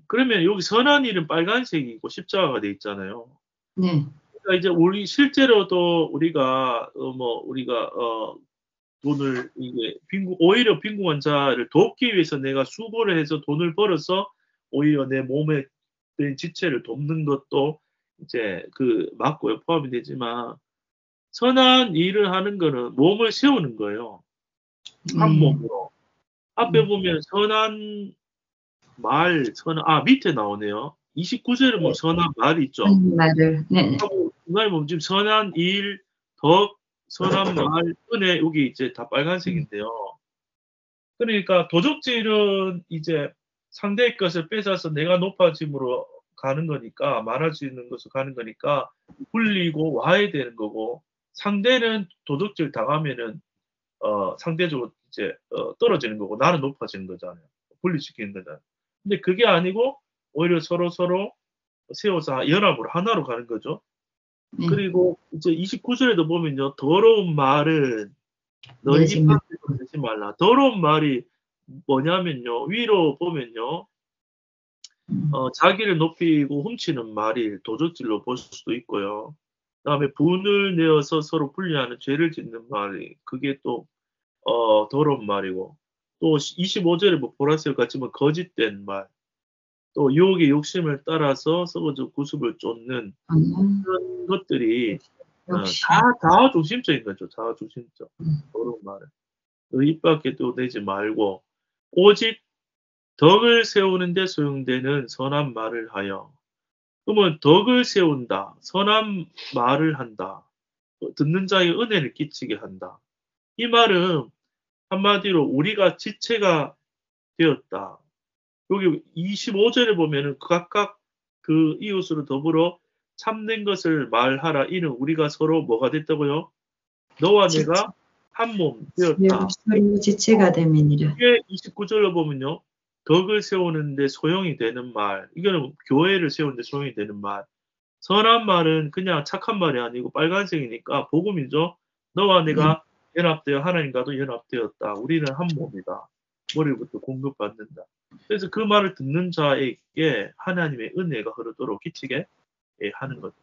Speaker 1: 그러면 여기 선한 일은 빨간색이고 십자가가 돼 있잖아요.
Speaker 2: 네.
Speaker 1: 그러니까 이제 우리 실제로도 우리가 돈을 이게 오히려 빈궁한 자를 돕기 위해서 내가 수고를 해서 돈을 벌어서 오히려 내 몸에 된 지체를 돕는 것도 이제 맞고요. 포함이 되지만 선한 일을 하는 거는 몸을 세우는 거예요. 한 몸으로. 앞에 보면 선한 밑에 나오네요. 29절에 보면 선한 말이 있죠.
Speaker 2: 말을. 네.
Speaker 1: 하고 중간에 보면 지금 선한 일, 덕, 선한 말, 은혜 여기 이제 다 빨간색인데요. 그러니까 도적질은 이제 상대의 것을 뺏어서 내가 높아짐으로 가는 거니까 많아지는 것으로 가는 거니까 불리고 와해되는 거고 상대는 도적질 당하면은 상대적으로 이제 떨어지는 거고 나는 높아지는 거잖아요. 분리시키는 거잖아요. 근데 그게 아니고 오히려 서로 세워서 연합으로 하나로 가는 거죠. 그리고 이제 29절에도 보면요. 더러운 말은 너희 입 밖에서 내지 말라. 더러운 말이 뭐냐면요. 위로 보면요. 자기를 높이고 훔치는 말이 도적질로 볼 수도 있고요. 그다음에 분을 내어서 서로 분리하는 죄를 짓는 말이 그게 또 더러운 말이고 또 25절에 뭐 보라색 같이 뭐 거짓된 말, 또 유혹의 욕심을 따라서 썩어져 구습을 쫓는 그런 것들이 다 자아중심적인 거죠. 자아중심적. 더러운 말은. 입 밖에 또 내지 말고 오직 덕을 세우는 데 소용되는 선한 말을 하여. 그러면 덕을 세운다. 선한 말을 한다. 듣는 자에게 은혜를 끼치게 한다. 이 말은 한마디로 우리가 지체가 되었다. 여기 25절에 보면은 각각 그 이웃으로 더불어 참된 것을 말하라. 이는 우리가 서로 뭐가 됐다고요? 너와 내가 한 몸 되었다.
Speaker 2: 서로 지체가 됨이니라.
Speaker 1: 이게 29절로 보면요. 덕을 세우는데 소용이 되는 말. 이거는 교회를 세우는데 소용이 되는 말. 선한 말은 그냥 착한 말이 아니고 빨간색이니까 복음이죠. 너와 내가 연합되어 하나님과도 연합되었다. 우리는 한 몸이다. 머리부터 공급받는다. 그래서 그 말을 듣는 자에게 하나님의 은혜가 흐르도록 끼치게 하는 거죠.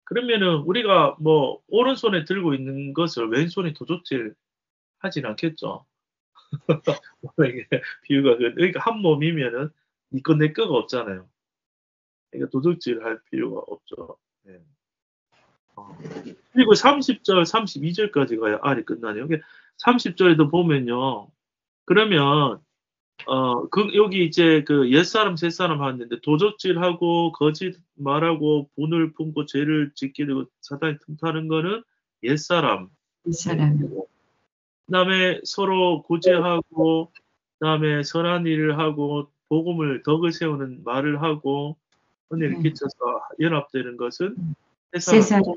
Speaker 1: 그러면은 우리가 뭐 오른손에 들고 있는 것을 왼손이 도둑질 하진 않겠죠. 이게 비유가 그러니까 한 몸이면은 니 거 내 거가 없잖아요. 그러니까 도둑질 할 필요가 없죠. 네. 그리고 30절, 32절까지 가야 알이 끝나네요. 30절에도 보면요. 그러면 여기 이제 그 옛사람 셋사람 하는데 도적질하고 거짓 말하고 분을 품고 죄를 짓게 되고 사탄이 틈타는 거는 옛사람. 그다음에 서로 구제하고 그다음에 선한 일을 하고 복음을 덕을 세우는 말을 하고 은혜를 끼쳐서 연합되는 것은 새사람.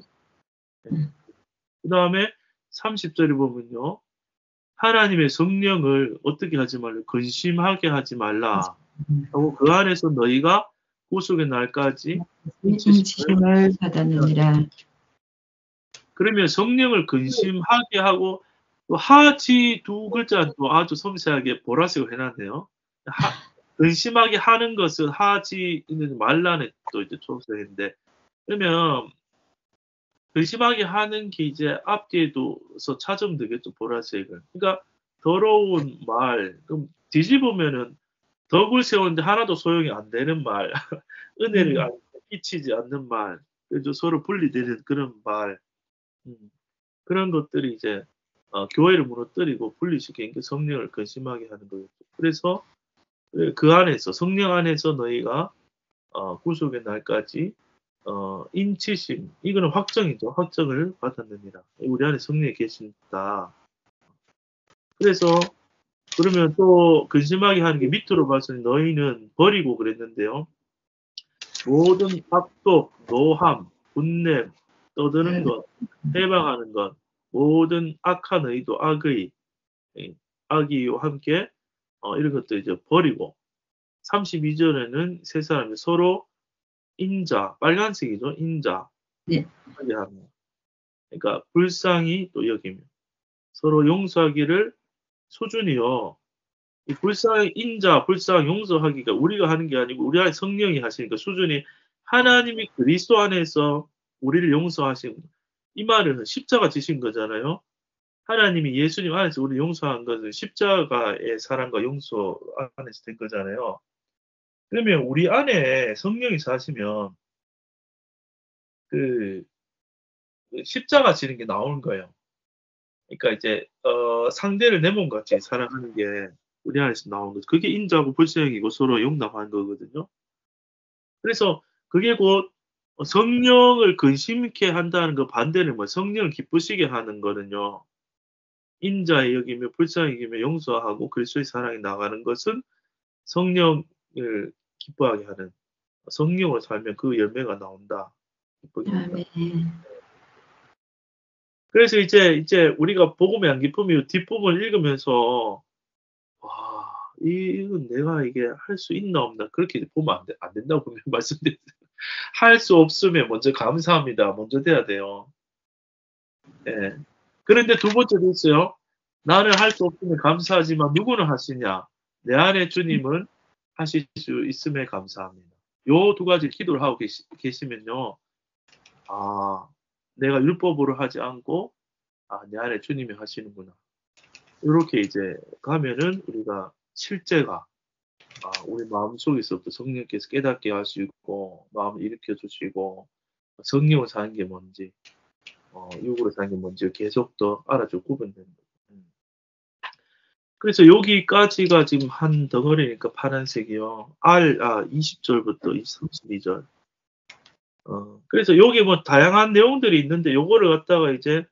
Speaker 1: 그다음에 30절에 보면요. 하나님의 성령을 어떻게 하지 말라. 근심하게 하지 말라. 하고 그 안에서 너희가 구속의 날까지
Speaker 2: 인치심을 받았느니라.
Speaker 1: 그러면 성령을 근심하게 하고 또 하지 두 글자도 아주 섬세하게 보라색으로 해놨네요. 근심하게 하는 것은 하지 말라는 또 이제 초소인데 그러면 근심하게 하는 게 이제 앞뒤에 둬서 찾으면 되겠죠, 보라색을. 그러니까 더러운 말, 그럼 뒤집으면은 덕을 세우는데 하나도 소용이 안 되는 말, 은혜를 끼치지 않는 말, 그래서 서로 분리되는 그런 말, 그런 것들이 이제 교회를 무너뜨리고 분리시키는 게 성령을 근심하게 하는 거겠죠. 그래서 그 안에서 성령 안에서 너희가 구속의 날까지 인치심, 이거는 확정이죠. 확정을 받았느니라. 우리 안에 성령이 계신다. 그래서 그러면 또 근심하게 하는 게 밑으로 봐서는 너희는 버리고 그랬는데요. 모든 악독, 노함, 분냄, 떠드는 것, 해방하는 것, 모든 악한 의도, 악의와 함께 이런 것들 이제 버리고 32절에는 세 사람이 서로 인자, 빨간색이죠. 인자.
Speaker 2: 네.
Speaker 1: 그러니까 불쌍히 또 여기며 서로 용서하기를 수준이요. 이 불쌍 인자, 불쌍 용서하기가 우리가 하는 게 아니고 우리 안에 성령이 하시니까 수준이 하나님이 그리스도 안에서 우리를 용서하신 이 말은 십자가 지신 거잖아요. 하나님이 예수님 안에서 우리를 용서한 것은 십자가의 사랑과 용서 안에서 된 거잖아요. 그러면 우리 안에 성령이 사시면 그 십자가 지는 게 나오는 거예요. 그러니까 이제 상대를 내 몸같이 사랑하는 게 우리 안에서 나오는 거죠. 그게 인자고 불쌍이고 서로 용납하는 거거든요. 그래서 그게 곧 성령을 근심케 한다는 거 반대는 뭐예요? 성령을 기쁘시게 하는 거는요. 인자에 여기며 불쌍히 여기며 용서하고 그리스도의 사랑이 나가는 것은 성령을 기뻐하게 하는 성령을 살면 그 열매가 나온다. 그래서 이제 우리가 복음의 안기쁨이 뒷부분을 읽으면서 와, 이건 내가 이게 할 수 있나 없나 그렇게 보면 안 된다고 분명히 말씀드렸어요. 할 수 없으면 먼저 감사합니다. 먼저 돼야 돼요. 예. 그런데 두 번째도 있어요. 나는 할 수 없으면 감사하지만 누구는 하시냐? 내 안에 주님은 하실 수 있음에 감사합니다. 요 두 가지 기도를 하고 계시면요. 아, 내가 율법으로 하지 않고 내 안에 주님이 하시는구나. 이렇게 이제 가면은 우리가 실제가 우리 마음속에서부터 성령께서 깨닫게 할 수 있고 마음을 일으켜 주시고 성령을 사는 게 뭔지 육으로 사는 게 뭔지 계속 더 알아주고 구분되는 거예요. 그래서 여기까지가 지금 한 덩어리니까 파란색이요. 20절부터 32절. 그래서 여기 뭐 다양한 내용들이 있는데 요거를 갖다가 이제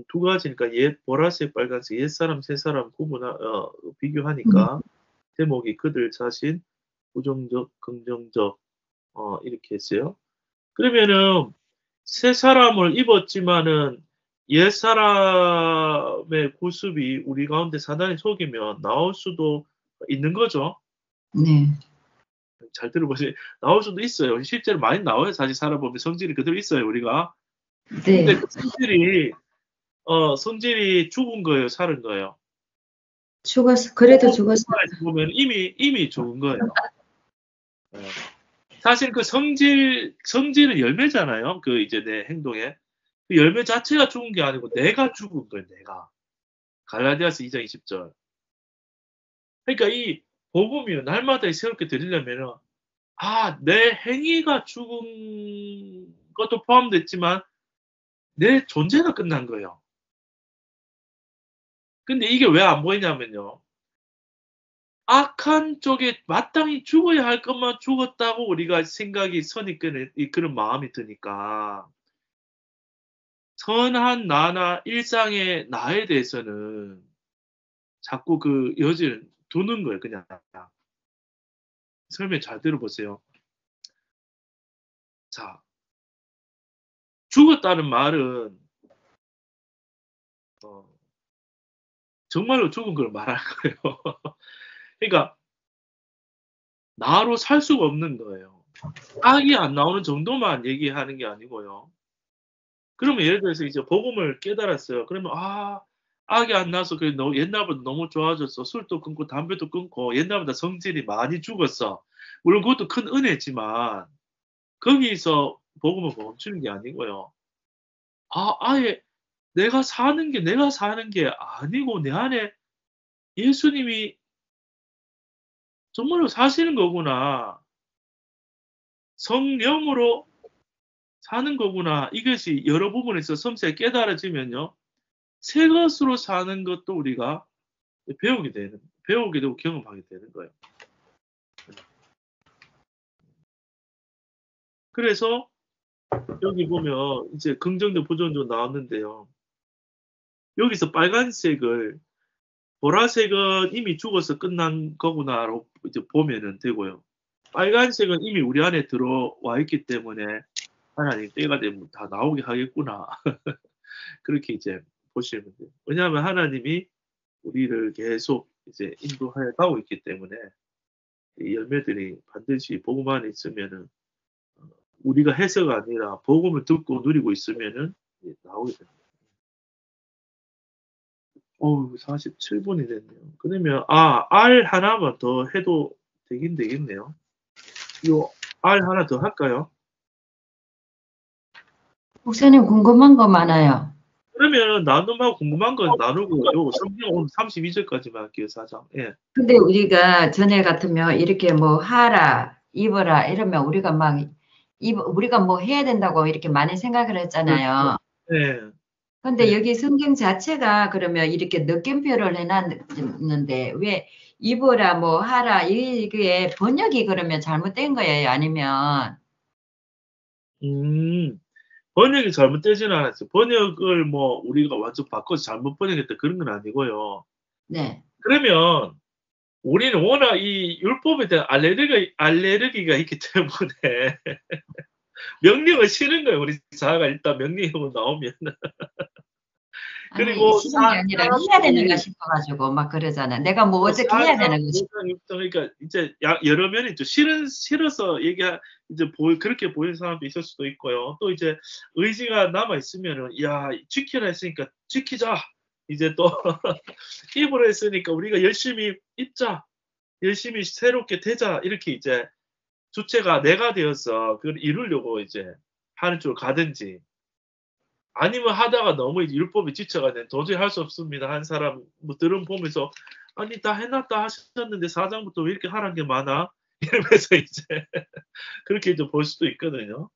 Speaker 1: 두 가지니까 보라색, 빨간색, 옛사람, 새사람 비교하니까 제목이 그들 자신, 부정적, 긍정적, 이렇게 했어요. 그러면은 새 사람을 입었지만은 옛 사람의 구습이 우리 가운데 사단이 속이면 나올 수도 있는 거죠.
Speaker 2: 네.
Speaker 1: 잘 들어보세요. 나올 수도 있어요. 실제로 많이 나와요. 사실 살아보면 성질이 그대로 있어요, 우리가.
Speaker 2: 네.
Speaker 1: 근데 그 성질이 죽은 거예요, 살은 거예요.
Speaker 2: 죽었어. 그래도 죽었어.
Speaker 1: 보면 이미 죽은 거예요. 네. 사실 그 성질은 열매잖아요. 그 이제 내 행동에. 그 열매 자체가 죽은 게 아니고 내가 죽은 거예요, 내가. 갈라디아서 2장 20절. 그러니까 이 복음이요. 날마다 새롭게 드리려면은, 내 행위가 죽은 것도 포함됐지만 내 존재가 끝난 거예요. 근데 이게 왜 안 보이냐면요. 악한 쪽에 마땅히 죽어야 할 것만 죽었다고 우리가 생각이 선입견에 그런 마음이 드니까 선한 나나 일상의 나에 대해서는 자꾸 그 여지를 두는 거예요, 그냥. 설명 잘 들어보세요. 자, 죽었다는 말은 정말로 죽은 걸 말하는 거예요. 그러니까 나로 살 수가 없는 거예요. 악이 안 나오는 정도만 얘기하는 게 아니고요. 그러면 예를 들어서 이제 복음을 깨달았어요. 그러면 악이 안 나서 그래 옛날보다 너무 좋아졌어. 술도 끊고 담배도 끊고 옛날보다 성질이 많이 죽었어. 물론 그것도 큰 은혜지만 거기서 복음을 멈추는 게 아니고요. 아예 내가 사는 게 아니고 내 안에 예수님이 정말로 사시는 거구나. 성령으로 사는 거구나. 이것이 여러 부분에서 섬세히 깨달아지면요. 새 것으로 사는 것도 우리가 배우게 되고 경험하게 되는 거예요. 그래서 여기 보면 이제 긍정적, 부정적 나왔는데요. 여기서 빨간색을 보라색은 이미 죽어서 끝난 거구나로 이제 보면은 되고요. 빨간색은 이미 우리 안에 들어와 있기 때문에 하나님 때가 되면 다 나오게 하겠구나. 그렇게 이제 보시면 돼요. 왜냐하면 하나님이 우리를 계속 이제 인도하여 가고 있기 때문에 이 열매들이 반드시 복음 안에 있으면은 우리가 해서가 아니라 복음을 듣고 누리고 있으면은 나오게 됩니다. 47분이 됐네요. 그러면 R 하나만 더 해도 되겠네요. 요 R 하나 더 할까요?
Speaker 2: 목사님 궁금한 거 많아요.
Speaker 1: 그러면 나눔하고 궁금한 건 나누고 요 성경 오늘 32절까지만 할게요, 4장. 예.
Speaker 2: 근데 우리가 전에 같으면 이렇게 뭐 하라, 입어라 이러면 우리가 우리가 뭐 해야 된다고 이렇게 많이 생각을 했잖아요.
Speaker 1: 네.
Speaker 2: 근데
Speaker 1: 네.
Speaker 2: 여기 성경 자체가 그러면 이렇게 느낌표를 해놨는데 왜 입어라 뭐 하라 이게 번역이 그러면 잘못된 거예요? 아니면
Speaker 1: 번역이 잘못되지는 않았어요. 번역을 뭐 우리가 완전 바꿔서 잘못 번역했다 그런 건 아니고요.
Speaker 2: 네.
Speaker 1: 그러면 우리는 워낙 이 율법에 대한 알레르기가 있기 때문에 명령을 싫은 거예요. 우리 자아가 일단 명령으로 나오면. 그리고
Speaker 2: 싫은 게 아니라 해야 되는가 싶어가지고 막 그러잖아. 내가 뭐 어떻게 해야 되는 거지?
Speaker 1: 그러니까 이제 여러 면이 있죠. 싫어서 이제 그렇게 보이는 사람도 있을 수도 있고요. 또 이제 의지가 남아 있으면은 지키라 했으니까 지키자. 이제 또 입으로 했으니까 우리가 열심히 입자. 열심히 새롭게 되자. 이렇게 이제 주체가 내가 되어서 그걸 이루려고 이제 하는 쪽으로 가든지 아니면 하다가 너무 이제 율법에 지쳐가지고 도저히 할 수 없습니다. 한 사람들은 보면서 아니 다 해놨다 하셨는데 4장부터 왜 이렇게 하라는 게 많아? 이러면서 이제 그렇게 이제 볼 수도 있거든요.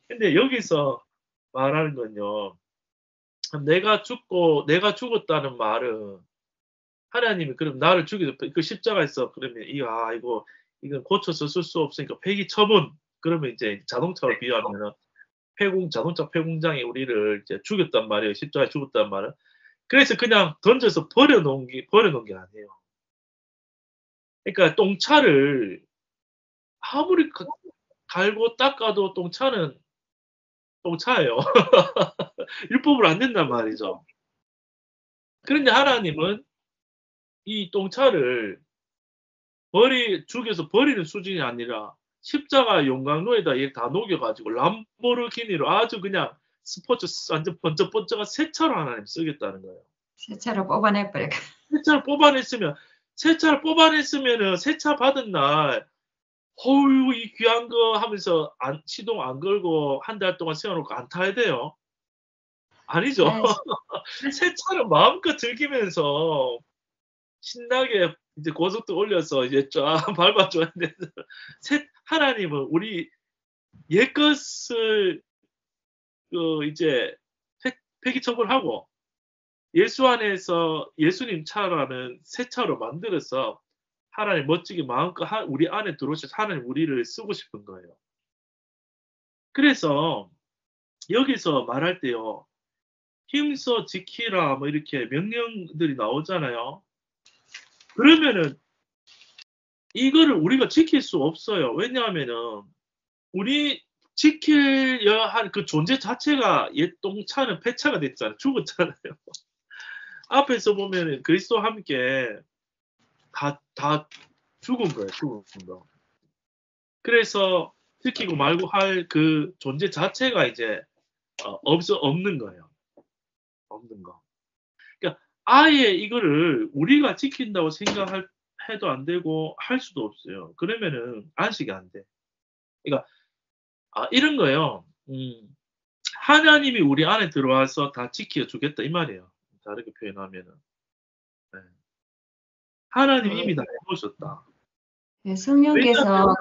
Speaker 1: 근데 여기서 말하는 건요. 내가 죽었다는 말은 하나님이 그럼 나를 죽이서 그 십자가에서 그러면 이건 고쳐서 쓸 수 없으니까 폐기 처분. 그러면 이제 자동차로 비유하면은 자동차 폐공장에 우리를 이제 죽였단 말이에요. 십자가에 죽었단 말은. 그래서 그냥 던져서 버려놓은 게 아니에요. 그러니까 똥차를 아무리 갈고 닦아도 똥차는 똥차예요. 율법으로 안 된단 말이죠. 그런데 하나님은 이 똥차를 죽여서 버리는 수준이 아니라 십자가 용광로에다 얘 다 녹여가지고 람보르기니로 아주 그냥 스포츠 완전 번쩍번쩍한 새 차로 하나님 쓰겠다는 거예요.
Speaker 2: 새 차로 뽑아내버려.
Speaker 1: 새 차를 뽑아냈으면은 새 차 받은 날 어유 이 귀한 거 하면서 시동 안 걸고 한 달 동안 세워놓고 안 타야 돼요? 아니죠. 새 차를 마음껏 즐기면서 신나게 이제 고속도 올려서 이제 쫙 밟아줘야 되는 하나님은 우리 옛것을 이제 폐기 처분하고 예수 안에서 예수님 차라는 새 차로 만들어서 하나님 멋지게 마음껏 우리 안에 들어오셔서 하나님 우리를 쓰고 싶은 거예요. 그래서 여기서 말할 때요. 힘써 지키라 뭐 이렇게 명령들이 나오잖아요. 그러면은 이거를 우리가 지킬 수 없어요. 왜냐하면은 우리 지켜야 할 그 존재 자체가 옛 똥차는 폐차가 됐잖아요. 죽었잖아요. 앞에서 보면은 그리스도와 함께 다 죽은 거예요. 죽은 거. 그래서 지키고 말고 할 그 존재 자체가 이제 없는 거예요. 없는 거. 그러니까 아예 이거를 우리가 지킨다고 생각해도 안 되고 할 수도 없어요. 그러면은 안식이 안 돼. 그러니까 이런 거예요. 하나님이 우리 안에 들어와서 다 지켜주겠다 이 말이에요. 다르게 표현하면은. 네. 하나님이 이미 다 해보셨다.
Speaker 2: 성령께서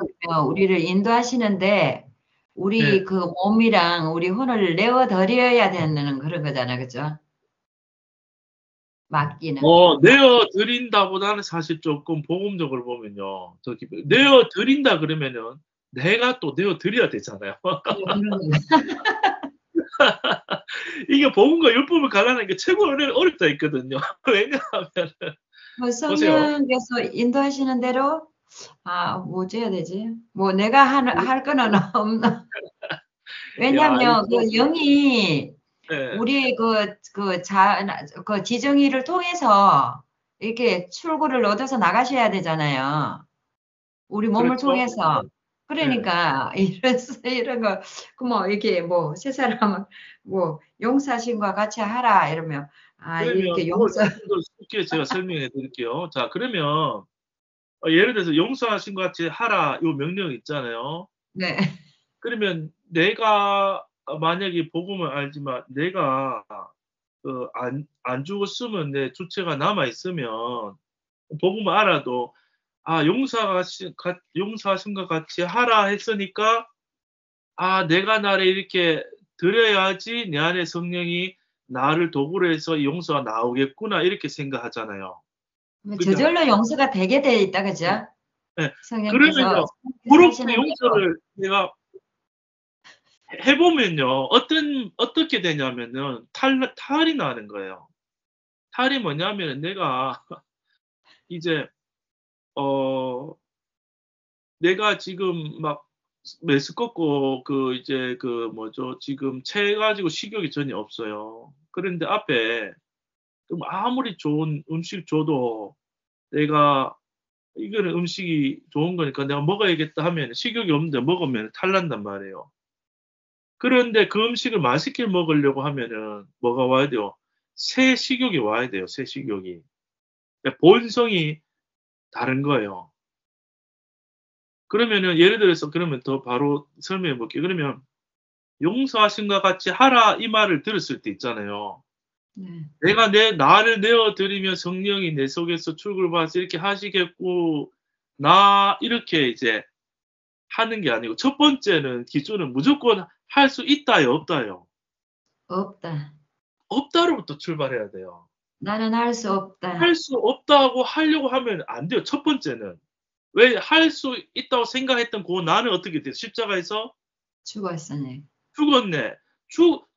Speaker 2: 우리를 인도하시는데 우리
Speaker 1: 네.
Speaker 2: 그 몸이랑 우리 혼을 내어드려야 되는 그런 거잖아요. 그죠? 맡기는.
Speaker 1: 내어드린다보다는 사실 조금 복음적으로 보면요. 내어드린다 그러면은 내가 또 내어드려야 되잖아요. 이게 복음과 율법을 갈라내는 게 최고 어렵다 했거든요. 왜냐하면
Speaker 2: 성령께서 인도하시는 대로 뭐지 해야 되지? 뭐 내가 할 거는 없나? 왜냐하면 그 영이
Speaker 1: 네.
Speaker 2: 우리 그 지정의를 통해서 이렇게 출구를 얻어서 나가셔야 되잖아요. 우리 몸을
Speaker 1: 그렇죠.
Speaker 2: 통해서. 그러니까 이런 거 뭐 이렇게 뭐 세 사람은 뭐 용사신과 같이 하라 이러면 이렇게 용사
Speaker 1: 좀 쉽게 제가 설명해 드릴게요. 자, 그러면 예를 들어서 용서하신 것 같이 하라 요 명령 있잖아요.
Speaker 2: 네.
Speaker 1: 그러면 내가 만약에 복음을 알지만 내가 안 죽었으면 내 주체가 남아 있으면 복음을 알아도 용서하신 것 같이 하라 했으니까 내가 나를 이렇게 드려야지 내 안에 성령이 나를 도구로 해서 용서가 나오겠구나 이렇게 생각하잖아요.
Speaker 2: 저절로 용서가 되게 돼 있다 그죠?
Speaker 1: 네.
Speaker 2: 성령께서
Speaker 1: 그렇게 용서를 내가 해보면요 어떻게 되냐면은 탈이 나는 거예요. 탈이 뭐냐면은 내가 이제 내가 지금 막 메스껍고 지금 체해가지고 식욕이 전혀 없어요. 그런데 앞에 아무리 좋은 음식 줘도 내가 이거는 음식이 좋은 거니까 내가 먹어야겠다 하면 식욕이 없는데 먹으면 탈난단 말이에요. 그런데 그 음식을 맛있게 먹으려고 하면은 뭐가 와야 돼요? 새 식욕이 와야 돼요. 새 식욕이. 본성이 다른 거예요. 그러면은 예를 들어서 그러면 더 바로 설명해 볼게요. 그러면 용서하신과 같이 하라 이 말을 들었을 때 있잖아요. 내가 나를 내어드리면 성령이 내 속에서 출구를 봐서 이렇게 하시겠고 이렇게 이제 하는 게 아니고 첫 번째는 기준은 무조건 할 수 있다요, 없다요?
Speaker 2: 없다.
Speaker 1: 없다로부터 출발해야 돼요.
Speaker 2: 나는 할 수 없다.
Speaker 1: 할 수 없다고 하려고 하면 안 돼요. 첫 번째는. 왜 할 수 있다고 생각했던 그 나는 어떻게 돼요? 십자가에서
Speaker 2: 죽었으니.
Speaker 1: 죽었네.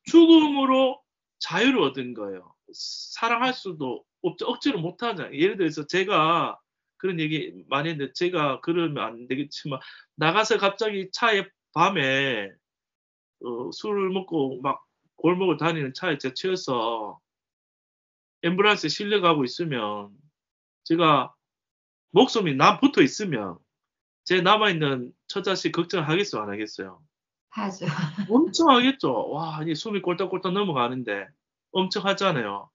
Speaker 1: 죽음으로 자유를 얻은 거예요. 사랑할 수도 없죠. 억지로 못 하잖아요. 예를 들어서 제가 그런 얘기 많이 했는데 제가 그러면 안 되겠지만 나가서 갑자기 차에 밤에 술을 먹고 막 골목을 다니는 차에 제가 치여서 앰뷸런스에 실려가고 있으면 제가 목숨이 나 붙어 있으면 제 남아있는 처자식 걱정하겠어요, 안 하겠어요?
Speaker 2: 하죠.
Speaker 1: 엄청 하겠죠. 와, 이 숨이 꼴딱꼴딱 넘어가는데 엄청 하잖아요.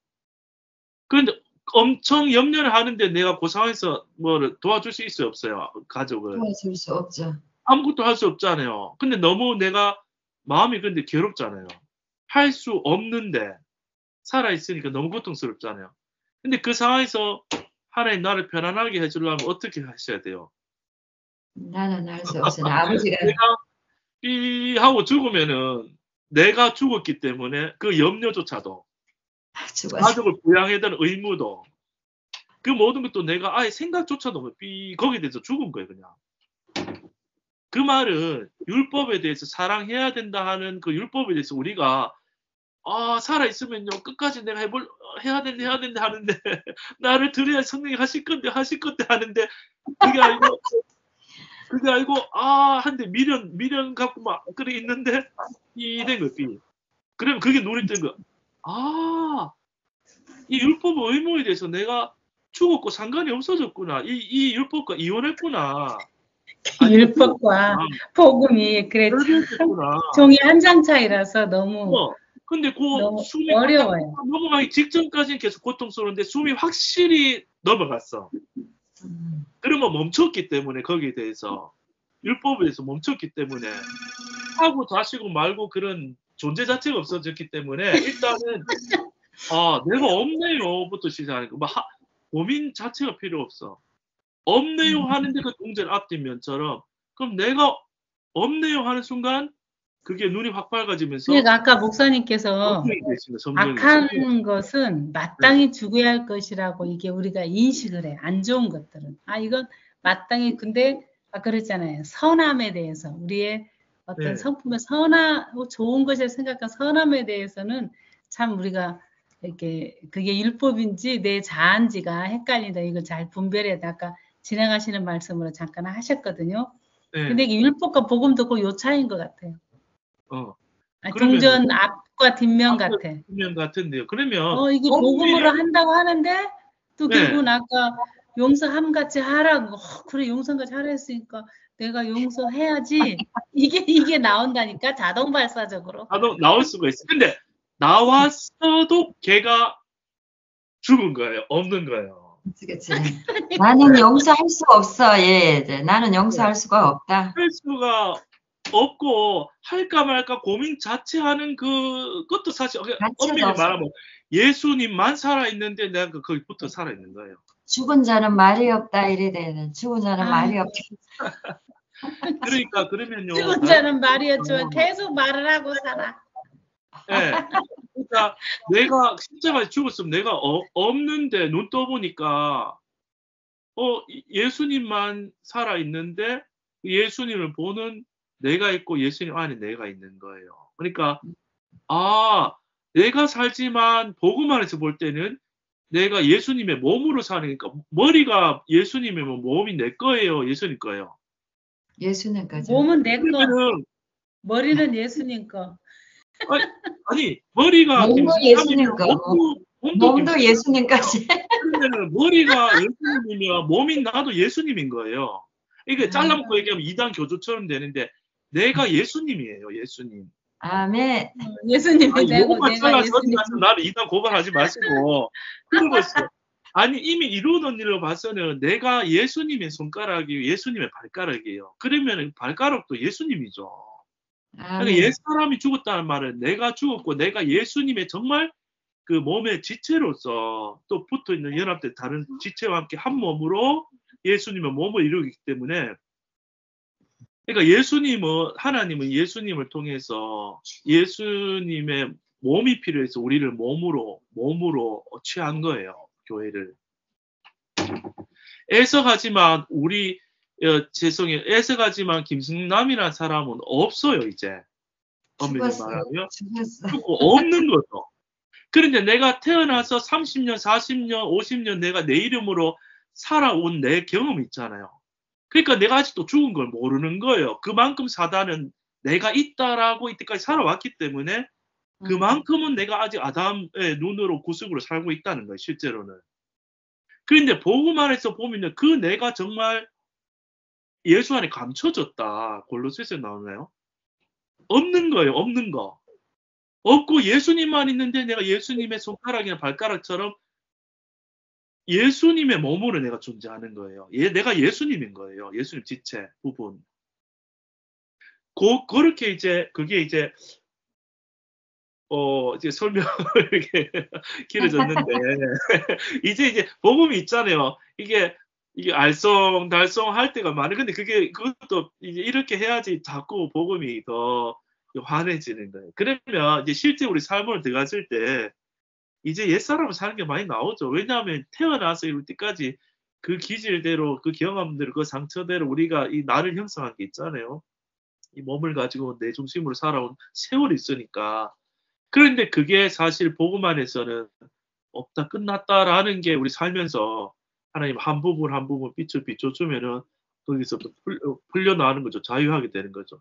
Speaker 1: 그런데 엄청 염려를 하는데 내가 그 상황에서 뭐를 도와줄 수 있어요, 없어요? 가족을.
Speaker 2: 도와줄 수 없죠.
Speaker 1: 아무것도 할 수 없잖아요. 근데 너무 내가 마음이 근데 괴롭잖아요. 할 수 없는데 살아있으니까 너무 고통스럽잖아요. 근데 그 상황에서 하나님 나를 편안하게 해주려면 어떻게 하셔야 돼요?
Speaker 2: 나는 할 수 없으나 아버지가
Speaker 1: 내가 하고 죽으면은 내가 죽었기 때문에 그 염려조차도
Speaker 2: 죽었어.
Speaker 1: 가족을 부양해야 되는 의무도 그 모든 것도 내가 아예 생각조차도 거기에 대해서 죽은 거예요, 그냥. 그 말은 율법에 대해서 사랑해야 된다 하는 그 율법에 대해서 우리가 살아있으면요, 끝까지 내가 해야 된다 하는데, 나를 드려야 성령이 하실 건데 하는데, 그게 알고, 한데 미련 갖고 막, 그래 있는데, 이된 거지. 그러면 그게 눈이 뜬 거야. 이 율법 의무에 대해서 내가 죽었고 상관이 없어졌구나. 이 율법과 이혼했구나.
Speaker 3: 율법과 복음이 그래 참 종이 한 장 차이라서 너무
Speaker 1: 근데 그
Speaker 3: 너무
Speaker 1: 숨이
Speaker 3: 어려워요.
Speaker 1: 넘어가기 직전까지는 계속 고통스러운데 숨이 확실히 넘어갔어. 그러면 멈췄기 때문에 거기에 대해서 율법에 대해서 멈췄기 때문에 하고 자시고 말고 그런 존재 자체가 없어졌기 때문에 일단은 내가 없네요부터 시작하는 거. 고민 자체가 필요 없어. 없네요 하는데 그 동전을 앞뒤면처럼 그럼 내가 없네요 하는 순간 그게 눈이 확 밝아지면서
Speaker 3: 그러니까 아까 목사님께서 악한 것은 마땅히 죽어야 할 것이라고 이게 우리가 인식을 해. 안 좋은 것들은. 이건 마땅히 근데 그랬잖아요. 선함에 대해서 우리의 어떤 성품의 좋은 것을 생각한 선함에 대해서는 참 우리가 이렇게 그게 율법인지 내 자아인지가 헷갈린다. 이걸 잘 분별해야 돼. 아까 지나가시는 말씀으로 잠깐 하셨거든요. 근데 이게 율법과 복음도 그 요 차이인 것 같아요. 동전 앞과 뒷면 같아.
Speaker 1: 뒷면 같은데요. 그러면
Speaker 3: 이게 복음으로 한다고 하는데 또 결국은 아까 용서함 같이 하라고. 그래 용서함 같이 하라 했으니까 내가 용서해야지. 이게 나온다니까 자동 발사적으로.
Speaker 1: 나올 수가 있어. 근데 나왔어도 걔가 죽은 거예요. 없는 거예요.
Speaker 2: 그치. 나는 용서할 수 없어. 나는 용서할 수가 없다.
Speaker 1: 할 수가 없고 할까 말까 고민 자체하는 그것도 사실 엄밀히 말하면 예수님만 살아있는데 내가 거기부터 살아있는 거예요.
Speaker 2: 죽은 자는 말이 없다 이래 되는. 죽은 자는 말이 없다.
Speaker 1: 그러니까 그러면요.
Speaker 3: 죽은 자는 말이 없지만 계속 말을 하고 살아.
Speaker 1: 그러니까 내가 십자가에 죽었으면 내가 없는데 눈 떠보니까 예수님만 살아있는데 예수님을 보는 내가 있고 예수님 안에 내가 있는 거예요. 그러니까 내가 살지만 복음 안에서 볼 때는 내가 예수님의 몸으로 사니까 머리가 예수님이면 몸이 내 거예요, 예수님 거예요.
Speaker 2: 예수님 거죠.
Speaker 3: 몸은 내 거. 머리는 예수님 거.
Speaker 1: 아니 머리가
Speaker 2: 몸도 예수님 거. 몸도 예수님 거지.
Speaker 1: 그러면은 머리가 예수님이면 몸인 나도 예수님인 거예요. 이게 잘라먹고 얘기하면 이단 교주처럼 되는데 내가 예수님이에요, 예수님.
Speaker 2: 아멘.
Speaker 3: 예수님이 되고 내가
Speaker 1: 예수님. 나를 이단 고발하지 마시고. 그러겠어. 이미 이루어놓은 일로 봐서는 내가 예수님의 손가락이 예수님의 발가락이에요. 그러면 발가락도 예수님이죠. 그러니까 옛사람이 죽었다는 말은 내가 죽었고 내가 예수님의 정말 그 몸의 지체로서 또 붙어있는 연합된 다른 지체와 함께 한 몸으로 예수님의 몸을 이루기 때문에 그러니까 하나님은 예수님을 통해서 예수님의 몸이 필요해서 우리를 몸으로 취한 거예요. 교회를. 애석하지만 애석하지만 김승남이라는 사람은 없어요, 이제. 엄밀히 말하면.
Speaker 2: 죽었어.
Speaker 1: 없는 거죠. 그런데 내가 태어나서 30년, 40년, 50년 내가 내 이름으로 살아온 내 경험이 있잖아요. 그러니까 내가 아직도 죽은 걸 모르는 거예요. 그만큼 사단은 내가 있다라고 이때까지 살아왔기 때문에 그만큼은 내가 아직 아담의 눈으로 구습으로 살고 있다는 거예요. 실제로는. 그런데 복음 안에서 보면은 그 내가 정말 예수 안에 감춰졌다. 골로새서에 나오나요? 없는 거예요. 없는 거. 없고 예수님만 있는데 내가 예수님의 손가락이나 발가락처럼 예수님의 몸으로 내가 존재하는 거예요. 내가 예수님인 거예요. 예수님 지체 부분. 그렇게 이제 그게 이제 이제 설명을 이렇게 길어졌는데 이제 복음이 있잖아요. 이게 알쏭달쏭 할 때가 많아요. 근데 그것도 이제 이렇게 해야지 자꾸 복음이 더 환해지는 거예요. 그러면 이제 실제 우리 삶을 들어갔을 때 이제 옛사람을 사는 게 많이 나오죠. 왜냐하면 태어나서 이럴 때까지 그 기질대로, 그 경험대로, 그 상처대로 우리가 이 나를 형성한 게 있잖아요. 이 몸을 가지고 내 중심으로 살아온 세월이 있으니까. 그런데 그게 사실 복음 안에서는 없다, 끝났다라는 게 우리 살면서 하나님 한 부분 한 부분 비춰주면은 거기서부터 풀려나가는 거죠. 자유하게 되는 거죠.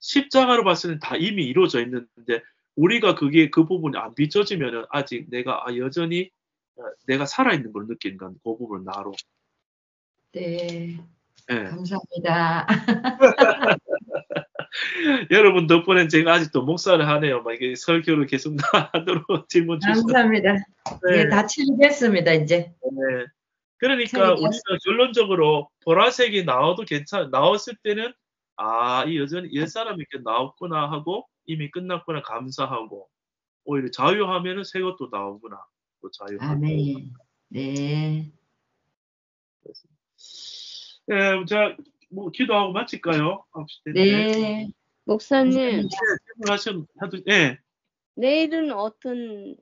Speaker 1: 십자가로 봤을 때는 다 이미 이루어져 있는데 우리가 그 부분이 안 비춰지면은 아직 내가 여전히 내가 살아있는 걸 느끼는 건 그 부분 나로.
Speaker 2: 네.
Speaker 1: 네.
Speaker 2: 감사합니다.
Speaker 1: 여러분 덕분에 제가 아직도 목사를 하네요. 막 이게 설교를 계속 하도록 질문 주셔서.
Speaker 2: 감사합니다. 네, 다 처리됐습니다, 이제.
Speaker 1: 네. 그러니까 우리가 결론적으로 보라색이 나왔을 때는 이 여전히 옛사람이 이렇게 나왔구나 하고 이미 끝났구나 감사하고 오히려 자유하면은 새 것도 나오구나 또 자유하고.
Speaker 2: 아멘. 네.
Speaker 1: 네, 자, 뭐 기도하고 마칠까요?
Speaker 2: 네.
Speaker 4: 목사님,
Speaker 1: 네.
Speaker 4: 내일은 어떤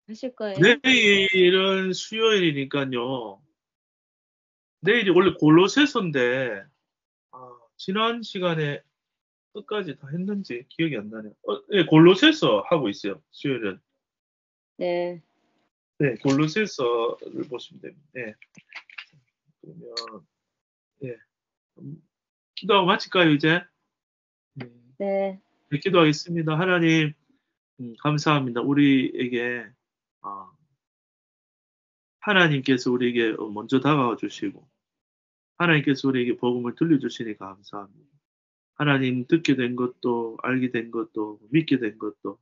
Speaker 4: 하실 거예요?
Speaker 1: 내일은 수요일이니까요. 내일이 원래 골로새서인데 지난 시간에 끝까지 다 했는지 기억이 안 나네요. 네, 골로새서 하고 있어요. 수요일은.
Speaker 4: 네.
Speaker 1: 네, 골로새서를 보시면 됩니다. 네. 그러면 네. 기도하고 마칠까요, 이제?
Speaker 4: 네.
Speaker 1: 네, 기도하겠습니다. 하나님, 감사합니다. 우리에게 하나님께서 우리에게 먼저 다가와 주시고 하나님께서 우리에게 복음을 들려주시니 감사합니다. 하나님 듣게 된 것도 알게 된 것도 믿게 된 것도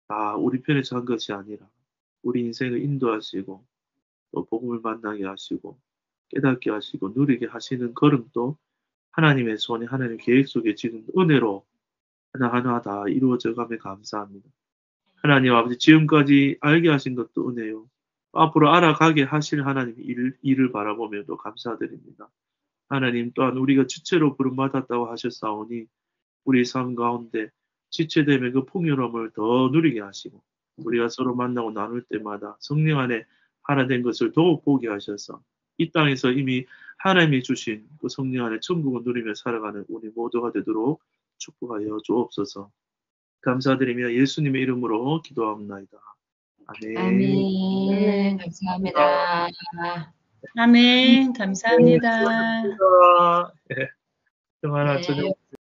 Speaker 1: 다 우리 편에서 한 것이 아니라 우리 인생을 인도하시고 또 복음을 만나게 하시고 깨닫게 하시고 누리게 하시는 걸음도 하나님의 손에 하나님 계획 속에 지금 은혜로 하나하나 다 이루어져 가며 감사합니다. 하나님 아버지 지금까지 알게 하신 것도 은혜요. 앞으로 알아가게 하실 하나님 일을 바라보며도 감사드립니다. 하나님 또한 우리가 지체로 부름받았다고 하셨사오니 우리 삶 가운데 지체됨의 그 풍요로움을 더 누리게 하시고 우리가 서로 만나고 나눌 때마다 성령 안에 하나 된 것을 더욱 보게 하셔서 이 땅에서 이미 하나님이 주신 그 성령 안에 천국을 누리며 살아가는 우리 모두가 되도록 축복하여 주옵소서. 감사드리며 예수님의 이름으로 기도합니다. 아멘.
Speaker 2: 아멘. 감사합니다.
Speaker 3: 아멘. 감사합니다.
Speaker 1: 네. 평안한
Speaker 2: 네.
Speaker 1: 저녁